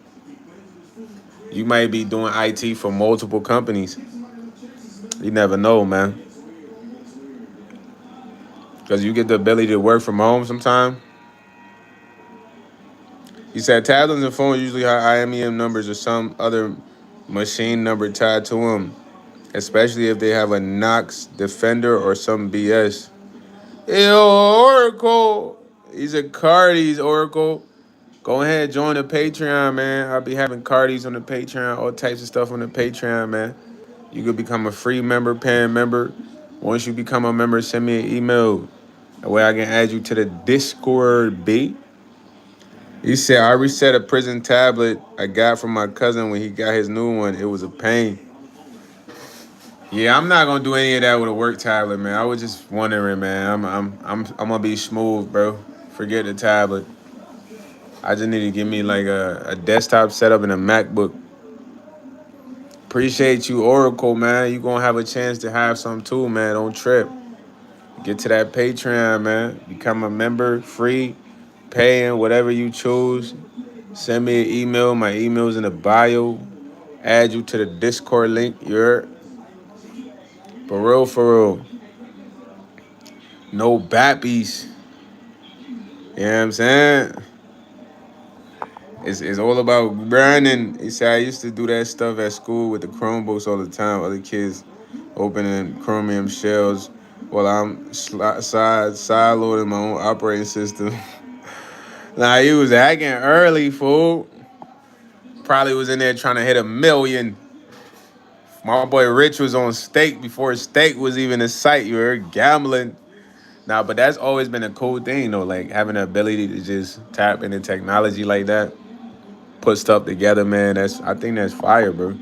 You might be doing IT for multiple companies. You never know, man. Because you get the ability to work from home sometime. He said tablets and phones usually have IMEM numbers or some other machine number tied to them, especially if they have a Knox Defender or some BS. Yo, Oracle. He's a Cardi's, Oracle. Go ahead, join the Patreon, man. I'll be having Cardis on the Patreon, all types of stuff on the Patreon, man. You could become a free member, paying member. Once you become a member, send me an email. That way I can add you to the Discord, B. He said, I reset a prison tablet I got from my cousin when he got his new one. It was a pain. Yeah, I'm not gonna do any of that with a work tablet, man. I was just wondering, man. I'm gonna be smooth, bro. Forget the tablet. I just need to give me like a desktop setup and a MacBook. Appreciate you, Oracle, man. You gonna have a chance to have some too, man. Don't trip. Get to that Patreon, man. Become a member, free, paying, whatever you choose. Send me an email. My email's in the bio. Add you to the Discord link. You're for real, for real. No bappies. You know what I'm saying? It's all about grinding. He said I used to do that stuff at school with the Chromebooks all the time. Other kids opening Chromium shells while I'm side loading my own operating system. Nah, he was hacking early, fool. Probably was in there trying to hit 1 million. My boy Rich was on stake before stake was even a site. You heard gambling. Nah, but that's always been a cool thing, though. Like having the ability to just tap into technology like that, put stuff together, man. I think that's fire, bro.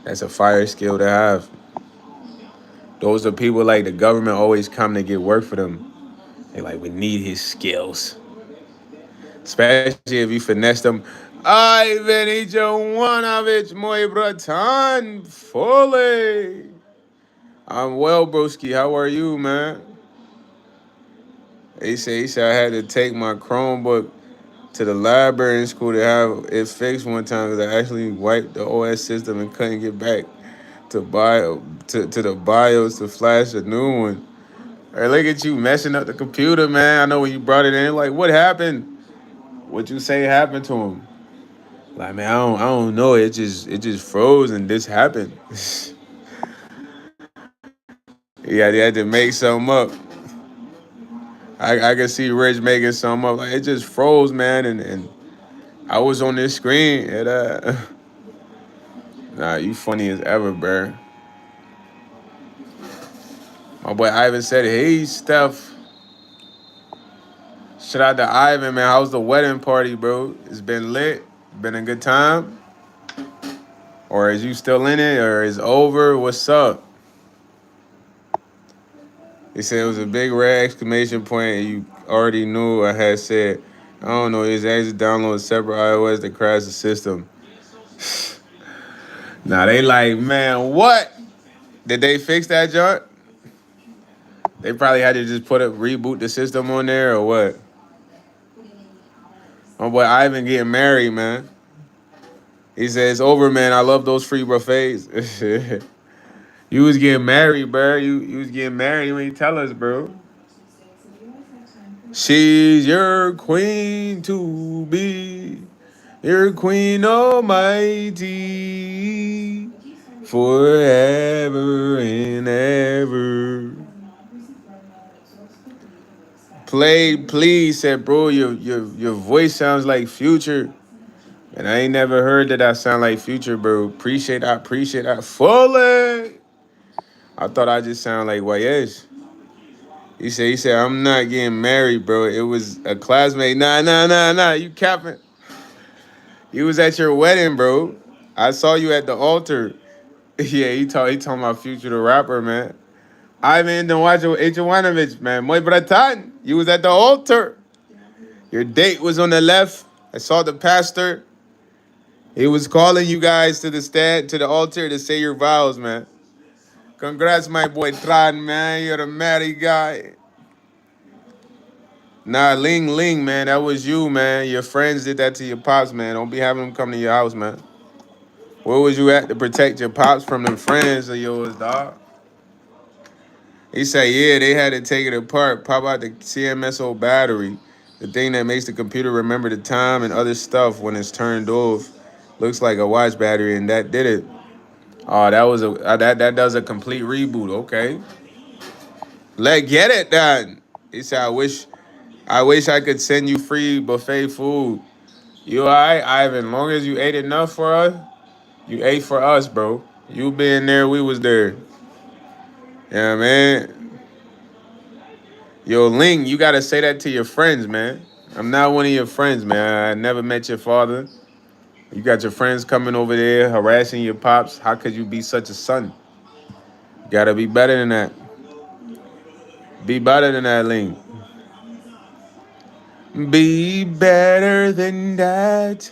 That's a fire skill to have. Those are people like the government always come to get work for them. They like, we need his skills. Especially if you finesse them. Ivan Ijawanovic, my bratan, fully. I'm well, broski. How are you, man? He said I had to take my Chromebook to the library in school to have it fixed one time because I actually wiped the OS system and couldn't get back to the BIOS to flash a new one. Hey, look at you messing up the computer, man. I know when you brought it in, like, what happened? What you say happened to him? Like, man, I don't know. It just froze and this happened. Yeah, they had to make something up. I could see Rich making something up. Like it just froze, man, and I was on this screen and nah, you funny as ever, bro. My boy Ivan said, hey Steph. Shout out to Ivan, man. How's the wedding party, bro? It's been lit. Been a good time. Or is you still in it? Or is it over? What's up? He said it was a big red exclamation point, and you already knew I had said, I don't know, his exit download separate iOS that crashed the system. Now they like, man, what? Did they fix that junk? They probably had to just reboot the system on there or what? My boy Ivan getting married, man. He said it's over, man. I love those free buffets. You was getting married, bro. You was getting married. You ain't tell us, bro. She's your queen to be, your queen almighty. forever and ever. Play, please, said bro. Your voice sounds like Future, and I ain't never heard that I sound like Future, bro. Appreciate that fully. I thought I just sound like YS. He said I'm not getting married, bro. It was a classmate. Nah. You capping? He was at your wedding, bro. I saw you at the altar. Yeah, he talking about Future the rapper, man. I mean, don't watch Ivanovic, man. Muy bratan. You was at the altar. Your date was on the left. I saw the pastor. He was calling you guys to the altar to say your vows, man. Congrats, my boy Tran, man. You're a married guy. Nah, Ling, man. That was you, man. Your friends did that to your pops, man. Don't be having them come to your house, man. Where was you at to protect your pops from them friends of yours, dog? He said, yeah, they had to take it apart, pop out the CMSO battery, the thing that makes the computer remember the time and other stuff when it's turned off. Looks like a watch battery, and that did it. Oh, that does a complete reboot. Okay, let get it done. He said, I wish I could send you free buffet food. You alright, Ivan? Long as you ate enough for us, you ate for us, bro. You being there, we was there. Yeah, man. Yo, Ling, you gotta say that to your friends, man. I'm not one of your friends, man. I never met your father. You got your friends coming over there harassing your pops. How could you be such a son? You gotta be better than that. Be better than that, Ling. Be better than that.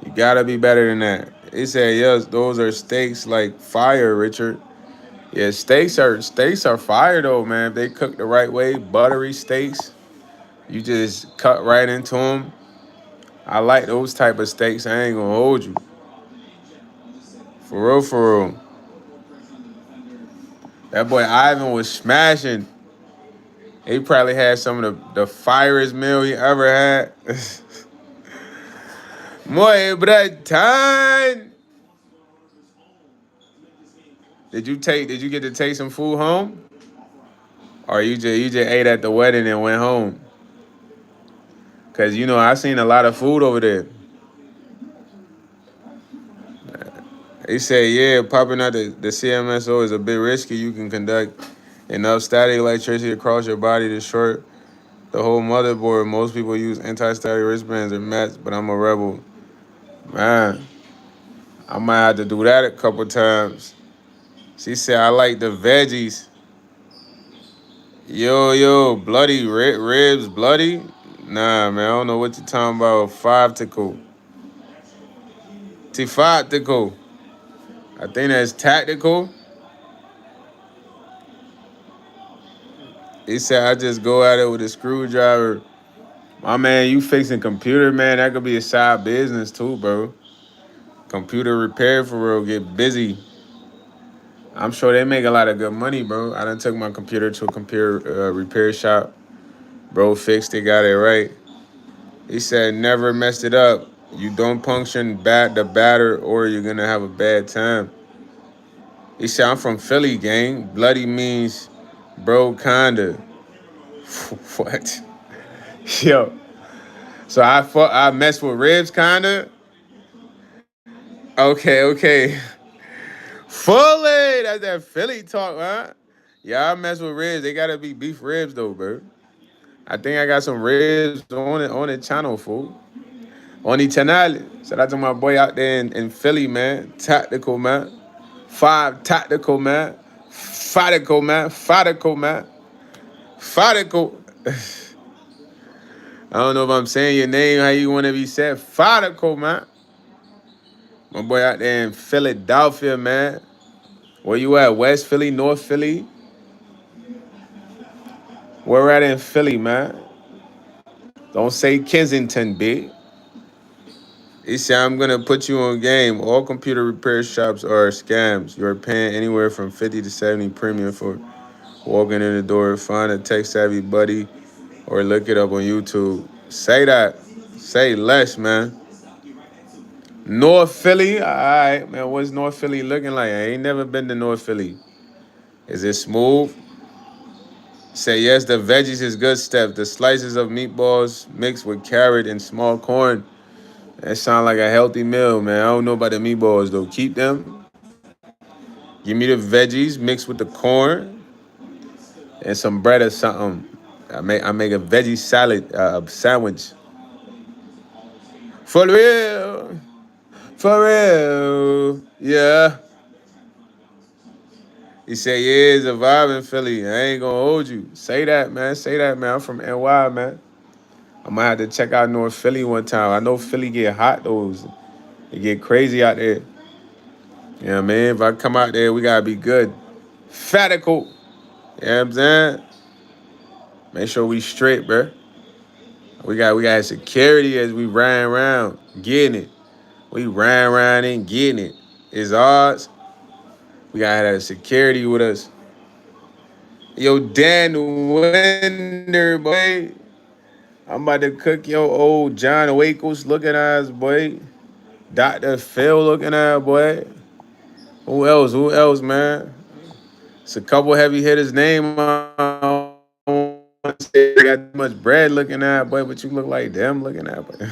You gotta be better than that. He said, yes, those are steaks like fire, Richard. Yeah, steaks are fire though, man. If they cook the right way, buttery steaks, you just cut right into them. I like those type of steaks. I ain't gonna hold you. For real, for real. That boy Ivan was smashing. He probably had some of the fierest meal he ever had. Muy bratan. Did you get to take some food home? Or you just ate at the wedding and went home? Cause I seen a lot of food over there. He said, yeah, popping out the CMSO is a bit risky. You can conduct enough static electricity across your body to short the whole motherboard. Most people use anti-static wristbands or mats, but I'm a rebel. Man, I might have to do that a couple times. She said, I like the veggies. Yo, bloody ribs, bloody? Nah, man, I don't know what you're talking about. Five tickle. Tifatical. I think that's tactical. He said, I just go at it with a screwdriver. My man, you fixing computer, man, that could be a side business too, bro. Computer repair for real, get busy. I'm sure they make a lot of good money, bro. I done took my computer to a computer repair shop. Bro fixed it, got it right. He said, never messed it up. You don't function the batter or you're going to have a bad time. He said, I'm from Philly, gang. Bloody means bro, kinda. What? Yo. So I mess with ribs, kinda? Okay. Fully! That's that Philly talk, huh? Yeah, I mess with ribs. They gotta be beef ribs, though, bro. I think I got some ribs on the channel, fool. On the channel. Shout out to my boy out there in Philly, man. Tactical, man. Five tactical, man. Fatical, man. Fatical. I don't know if I'm saying your name how you want to be said. Fatical, man. My boy out there in Philadelphia, man. Where you at? West Philly, North Philly? We're at in Philly, man. Don't say Kensington, big. He said, I'm going to put you on game. All computer repair shops are scams. You're paying anywhere from 50 to 70 premium for walking in the door. Find a tech-savvy buddy or look it up on YouTube. Say that. Say less, man. North Philly. All right, man. What's North Philly looking like? I ain't never been to North Philly. Is it smooth? Say yes, the veggies is good stuff. The slices of meatballs mixed with carrot and small corn. That sound like a healthy meal, man. I don't know about the meatballs though. Keep them. Give me the veggies mixed with the corn and some bread or something. I make a veggie salad sandwich. For real. For real. Yeah. He said, yeah, it's a vibe in Philly. I ain't gonna hold you. Say that, man. Say that, man. I'm from NY, man. I might have to check out North Philly one time. I know Philly get hot though. It get crazy out there. You know what I mean? If I come out there, we gotta be good. Fatical. You know what I'm saying? Make sure we straight, bruh. We got security as we riding around, getting it. We riding around and getting it. It's odds. We gotta have security with us. Yo, Dan Winder, boy. I'm about to cook your old John Wakeles looking ass, boy. Dr. Phil looking ass, boy. Who else? Who else, man? It's a couple heavy hitters name. I don't say they got too much bread looking at, boy, but you look like them looking at, boy.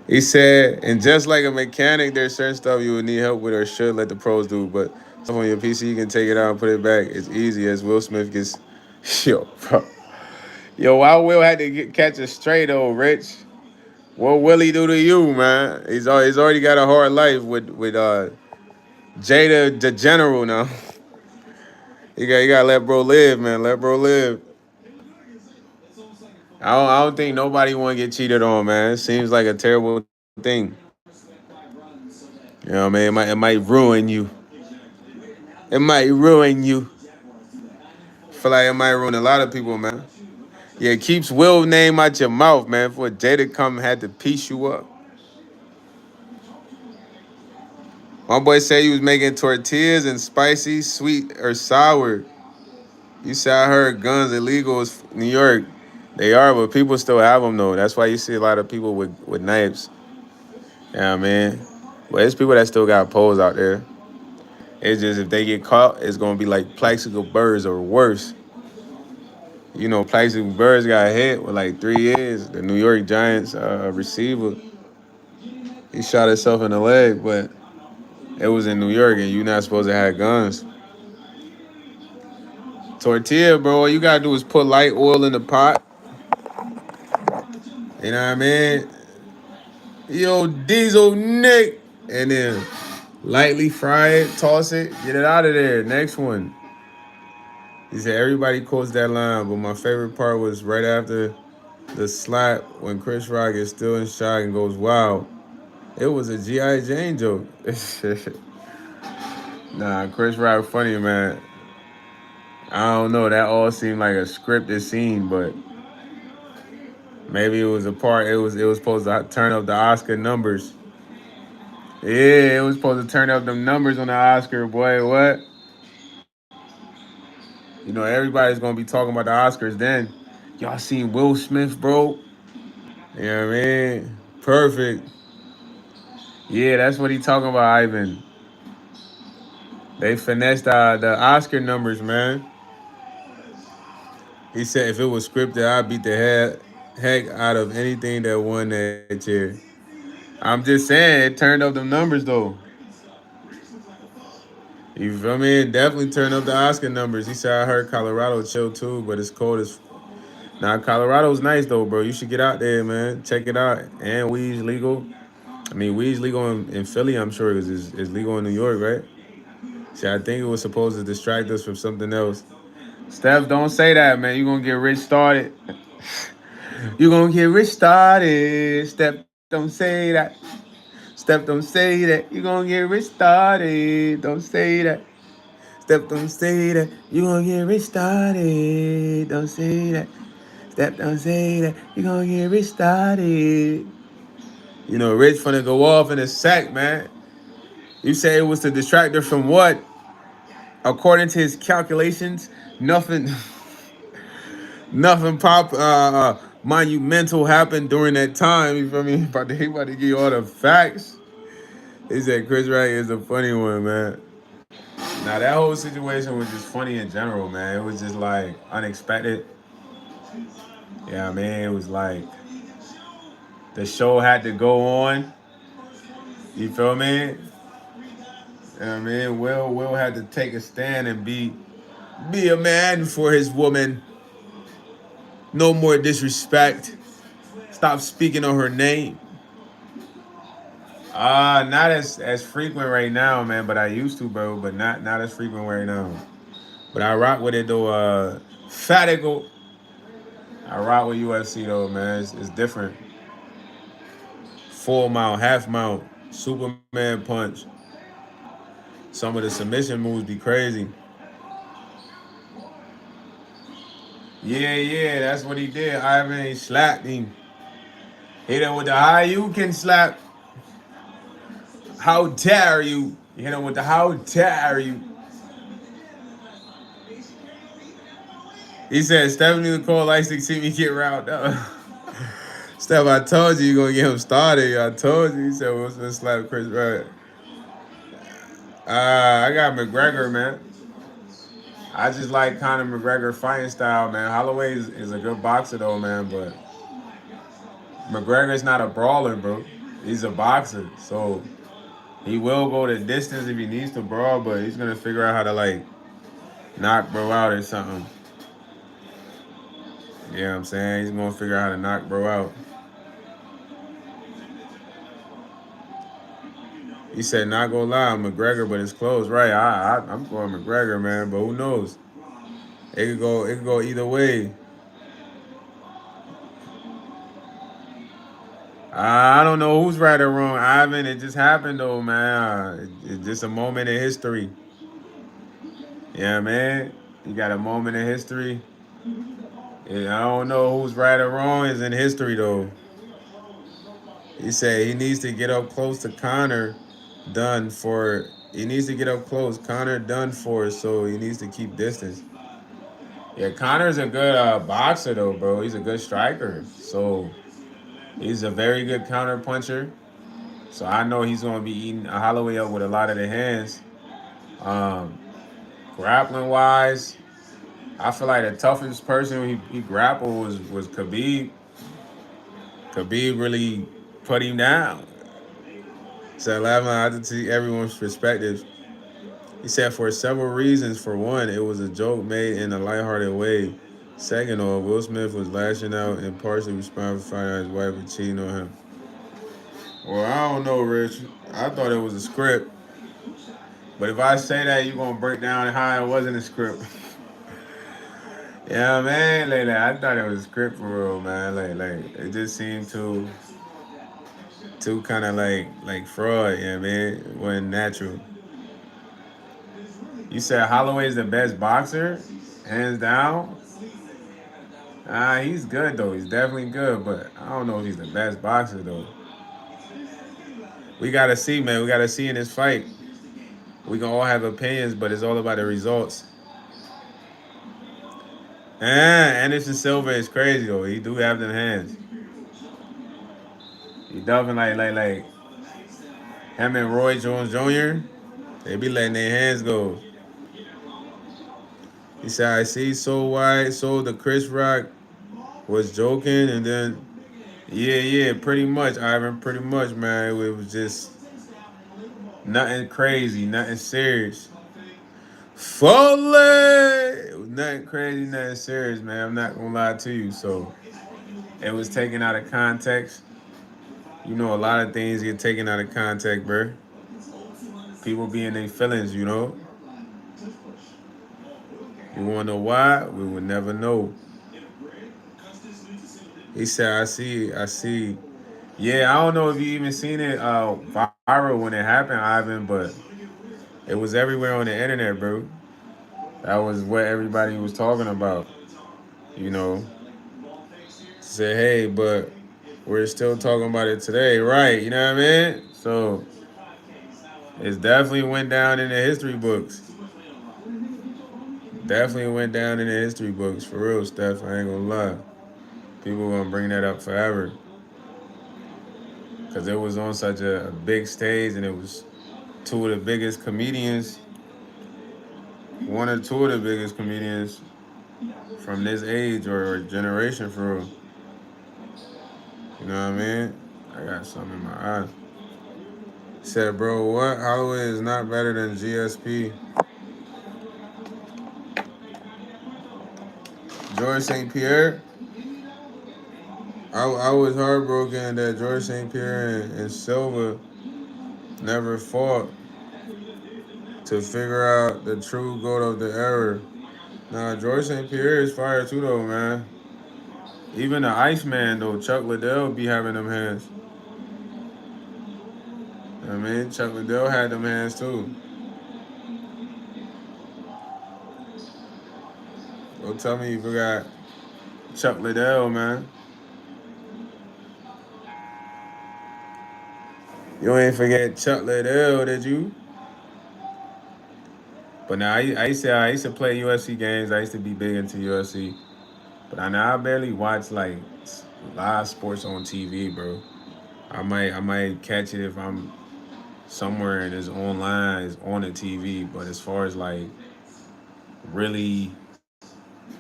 He said, and just like a mechanic, there's certain stuff you would need help with or should let the pros do, but stuff on your PC, you can take it out and put it back. It's easy as Will Smith gets. Yo, bro. Yo, why Will had to catch a straight though, Rich? What will he do to you, man? He's already got a hard life with Jada the General now. You gotta let bro live, man. Let bro live. I don't think nobody want to get cheated on, man. It seems like a terrible thing. You know what I mean? It might ruin you. It might ruin you. Feel like it might ruin a lot of people, man. Yeah, it keeps Will name out your mouth, man. For Jada come had to piece you up. My boy said he was making tortillas and spicy, sweet, or sour. You said I heard guns illegal in New York. They are, but people still have them though. That's why you see a lot of people with knives. Yeah, man. But there's people that still got poles out there. It's just if they get caught, it's gonna be like Plaxico Birds or worse. You know, Plaxico Birds got hit with like 3 years. The New York Giants receiver, he shot himself in the leg, but it was in New York, and you're not supposed to have guns. Tortilla, bro, all you gotta do is put light oil in the pot. You know what I mean? Yo, Diesel Nick, and then lightly fry it, toss it, get it out of there. Next one. He said everybody quotes that line, but my favorite part was right after the slap when Chris Rock is still in shock and goes, "Wow, it was a G.I. Jane joke." Nah, Chris Rock funny, man. I don't know. That all seemed like a scripted scene, but maybe it was a part. It was supposed to turn up the Oscar numbers. Yeah, it was supposed to turn up them numbers on the Oscar, boy. What? You know, everybody's gonna be talking about the Oscars then. Y'all seen Will Smith, bro? You know what I mean? Perfect. Yeah, that's what he talking about, Ivan. They finessed the Oscar numbers, man. He said if it was scripted, I'd beat the heck out of anything that won that year. I'm just saying, it turned up the numbers though. You feel me? It definitely turned up the Oscar numbers. He said I heard Colorado chill too, but it's cold as. Nah, Colorado's nice though, bro. You should get out there, man. Check it out. And weed's legal. I mean, weed's legal in Philly, I'm sure, because it's legal in New York, right? See, I think it was supposed to distract us from something else. Steph, don't say that, man. You gonna get rich started. You gonna get rich started. Steph, don't say that. Steph, don't say that. You gonna get rich started. Don't say that. Steph, don't say that. You gonna get rich started. Don't say that. Steph, don't say that. You gonna get rich started. You know, Rich finna go off in a sec, man. You say it was to distract her from what? According to his calculations, nothing, nothing monumental happened during that time. You feel me? He about to give you all the facts. He said Chris Rock is a funny one, man. Now that whole situation was just funny in general, man. It was just like unexpected. Yeah, I mean, it was like the show had to go on. You feel me? I mean, Will had to take a stand and be a man for his woman. No more disrespect. Stop speaking on her name. Not as frequent right now, man. But I used to, bro. But not as frequent right now. But I rock with it though. Fatigo. I rock with UFC though, man. It's different. Full mount, half mount, Superman punch. Some of the submission moves be crazy. Yeah, that's what he did. Ivan he slapped him. Hit him with the how you can slap. How dare you? You hit him with the how dare you? He said Stephanie Nicole likes to see me get riled up. Steph, I told you you're gonna get him started. I told you. He said we're gonna slap Chris Rock. I got McGregor, man. I just like Conor McGregor fighting style, man. Holloway is a good boxer though, man, but McGregor's not a brawler, bro. He's a boxer, so he will go the distance if he needs to brawl, but he's gonna figure out how to like knock bro out or something. You know what I'm saying? He's gonna figure out how to knock bro out. He said, not gonna lie, I'm McGregor, but it's close, right? I'm going McGregor, man, but who knows? It could go either way. I don't know who's right or wrong, Ivan. It just happened though, man. It's just a moment in history. Yeah, man. You got a moment in history. Yeah, I don't know who's right or wrong. It's in history though. He said he needs to get up close to Connor. Done for. He needs to get up close. Connor done for, so he needs to keep distance. Yeah, Connor's a good boxer though, bro. He's a good striker. So he's a very good counter puncher. So I know he's gonna be eating a Holloway up with a lot of the hands. Um, Grappling wise, I feel like the toughest person he grappled was Khabib. Khabib really put him down. So I have to see everyone's perspective. He said for several reasons. For one, it was a joke made in a lighthearted way. Second off, Will Smith was lashing out and partially responsible for finding out his wife was cheating on him. Well, I don't know, Rich. I thought it was a script. But if I say that, you're gonna break down how it wasn't a script. Yeah, man. Like, I thought it was a script for real, man. Like it just seemed too kind of like fraud. Yeah, man. It wasn't natural. You said Holloway's the best boxer, hands down. He's good though. He's definitely good, but I don't know if he's the best boxer though. We gotta see, man. We gotta see in this fight. We can all have opinions, but it's all about the results. Anderson Silva is crazy though. He do have them hands. He definitely like him and Roy Jones Jr. They be letting their hands go. He said, "I see so wide, so the Chris Rock was joking, and then yeah, pretty much, Ivan, pretty much, man. It was just nothing crazy, nothing serious. Foley, it was nothing crazy, nothing serious, man. I'm not gonna lie to you. So it was taken out of context. You know, a lot of things get taken out of context, bro. People be in their feelings, you know. You wanna know why? We would never know." He said, I see. Yeah, I don't know if you even seen it viral when it happened, Ivan, but it was everywhere on the internet, bro. That was what everybody was talking about. You know, say, hey, but we're still talking about it today, right? You know what I mean? So it's definitely went down in the history books. Definitely went down in the history books for real, Steph. I ain't gonna lie. People gonna bring that up forever because it was on such a big stage and it was two of the biggest comedians, one or two of the biggest comedians from this age or generation for real. You know what I mean? I got something in my eye. Said, bro, what? Holloway is not better than GSP. George St. Pierre. I was heartbroken that George St. Pierre and Silva never fought to figure out the true goat of the era. Nah, George St. Pierre is fire too, though, man. Even the Iceman, though, Chuck Liddell be having them hands. You know what I mean? Chuck Liddell had them hands too. Don't tell me you forgot Chuck Liddell, man. You ain't forget Chuck Liddell, did you? But now I used to play UFC games. I used to be big into UFC. But I barely watch like live sports on TV, bro. I might catch it if I'm somewhere and it's online, it's on the TV. But as far as like really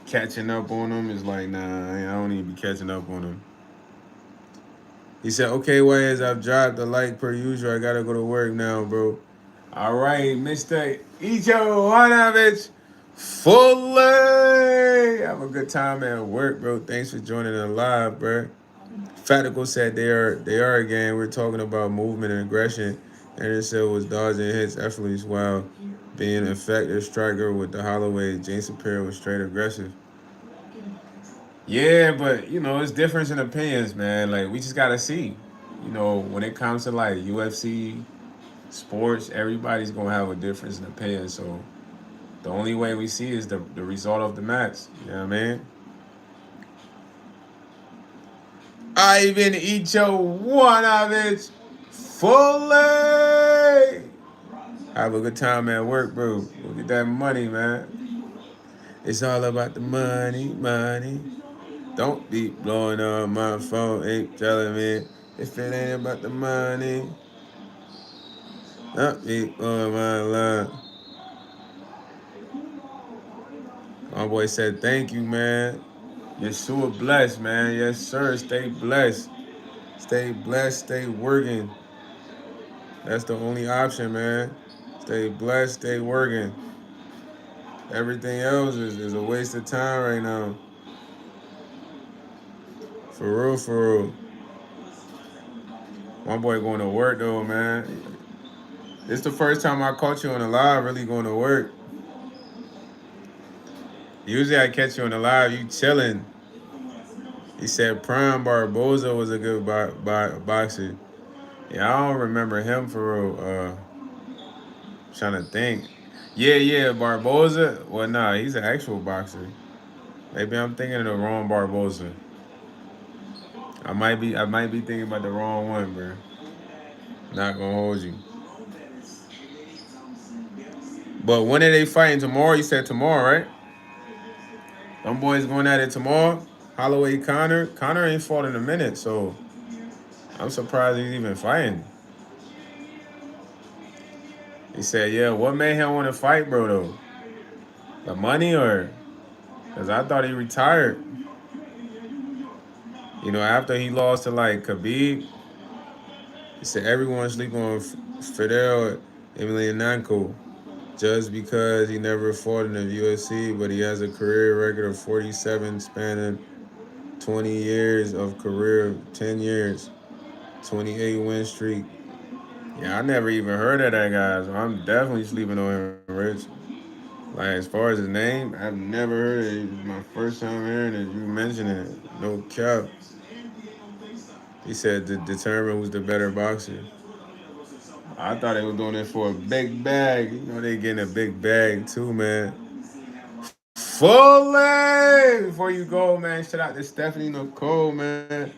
catching up on them, it's like nah, I don't even be catching up on them. He said, "Okay, Wes, I've dropped the like per usual. I gotta go to work now, bro." All right, Mr. Icho Wanovich, fully. Have a good time at work, bro. Thanks for joining the live, bro. Fatical said they are again. We're talking about movement and aggression. Anderson was dodging hits effortlessly while being an effective striker with the Holloway. Jason Perry was straight aggressive. Yeah, but it's difference in opinions, man. Like we just gotta see. When it comes to like UFC sports, everybody's gonna have a difference in opinion. So the only way we see is the result of the match. You know what I mean? Ivan Icho Wanovich fully. Have a good time at work, bro. Go get that money, man. It's all about the money, money. Don't be blowing up my phone, ain't telling me if it ain't about the money. Don't be blowing my line. My boy said, thank you, man. You're super blessed, man. Yes, sir. Stay blessed. Stay blessed. Stay working. That's the only option, man. Stay blessed. Stay working. Everything else is a waste of time right now. For real, for real. My boy going to work, though, man. This the first time I caught you on the live really going to work. Usually I catch you on the live, you chilling. He said Prime Barboza was a good boxer. Yeah, I don't remember him for real. Trying to think. Yeah, Barboza. Well, nah, he's an actual boxer. Maybe I'm thinking of the wrong Barboza. I might be thinking about the wrong one, bro. Not gonna hold you. But when are they fighting tomorrow? You said tomorrow, right? Them boys going at it tomorrow. Holloway Connor. Connor ain't fought in a minute, so I'm surprised he's even fighting. He said, yeah, what made him want to fight, bro, though? The money or? Because I thought he retired. After he lost to, like, Khabib, he said everyone sleep on Fidel Emelianenko just because he never fought in the UFC, but he has a career record of 47 spanning 20 years of career, 10 years, 28 win streak. Yeah, I never even heard of that guy, so I'm definitely sleeping on him, Rich. Like, as far as his name, I've never heard it. It was my first time hearing it. You mentioned it. No cap. He said to determine who's the better boxer. I thought they were doing it for a big bag. They getting a big bag too, man. Fully! Before you go, man, shout out to Stephanie Nicole, man.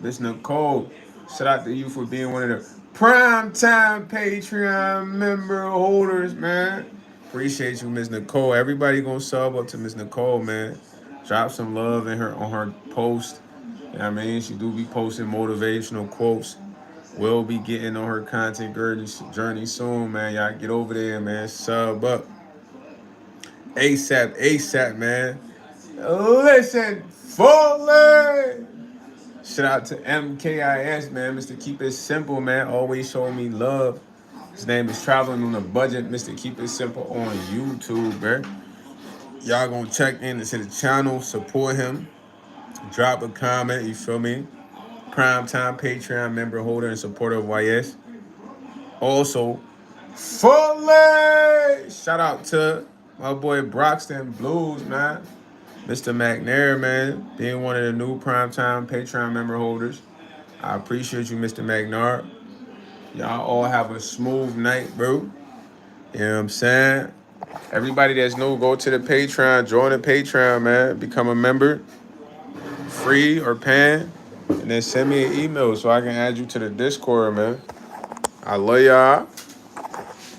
Miss Nicole, shout out to you for being one of the primetime Patreon member holders, man. Appreciate you, Miss Nicole. Everybody gonna sub up to Miss Nicole, man. Drop some love in her on her post. You know what I mean? She do be posting motivational quotes. We'll be getting on her content journey soon, man. Y'all get over there, man. Sub up. ASAP, ASAP, man. Listen, fully. Shout out to MKIS, man. Mr. Keep It Simple, man. Always showing me love. His name is Traveling on a Budget. Mr. Keep It Simple on YouTube, man. Y'all gonna check in to the channel, support him, drop a comment, you feel me? Primetime Patreon member holder and supporter of YS. Also, fully shout out to my boy Broxton Blues, man. Mr. McNair, man, being one of the new Primetime Patreon member holders. I appreciate you, Mr. McNair. Y'all all have a smooth night, bro. You know what I'm saying? Everybody that's new, go to the Patreon, join the Patreon, man. Become a member, free or paying. And then send me an email so I can add you to the Discord, man. I love y'all.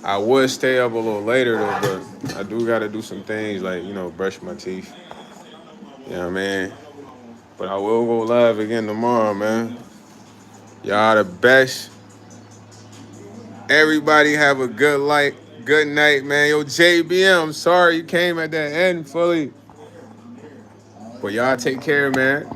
I would stay up a little later, though, but I do got to do some things like, brush my teeth. You know what I mean? But I will go live again tomorrow, man. Y'all the best. Everybody have a good night, man. Yo, JBM, I'm sorry you came at that end fully. But y'all take care, man.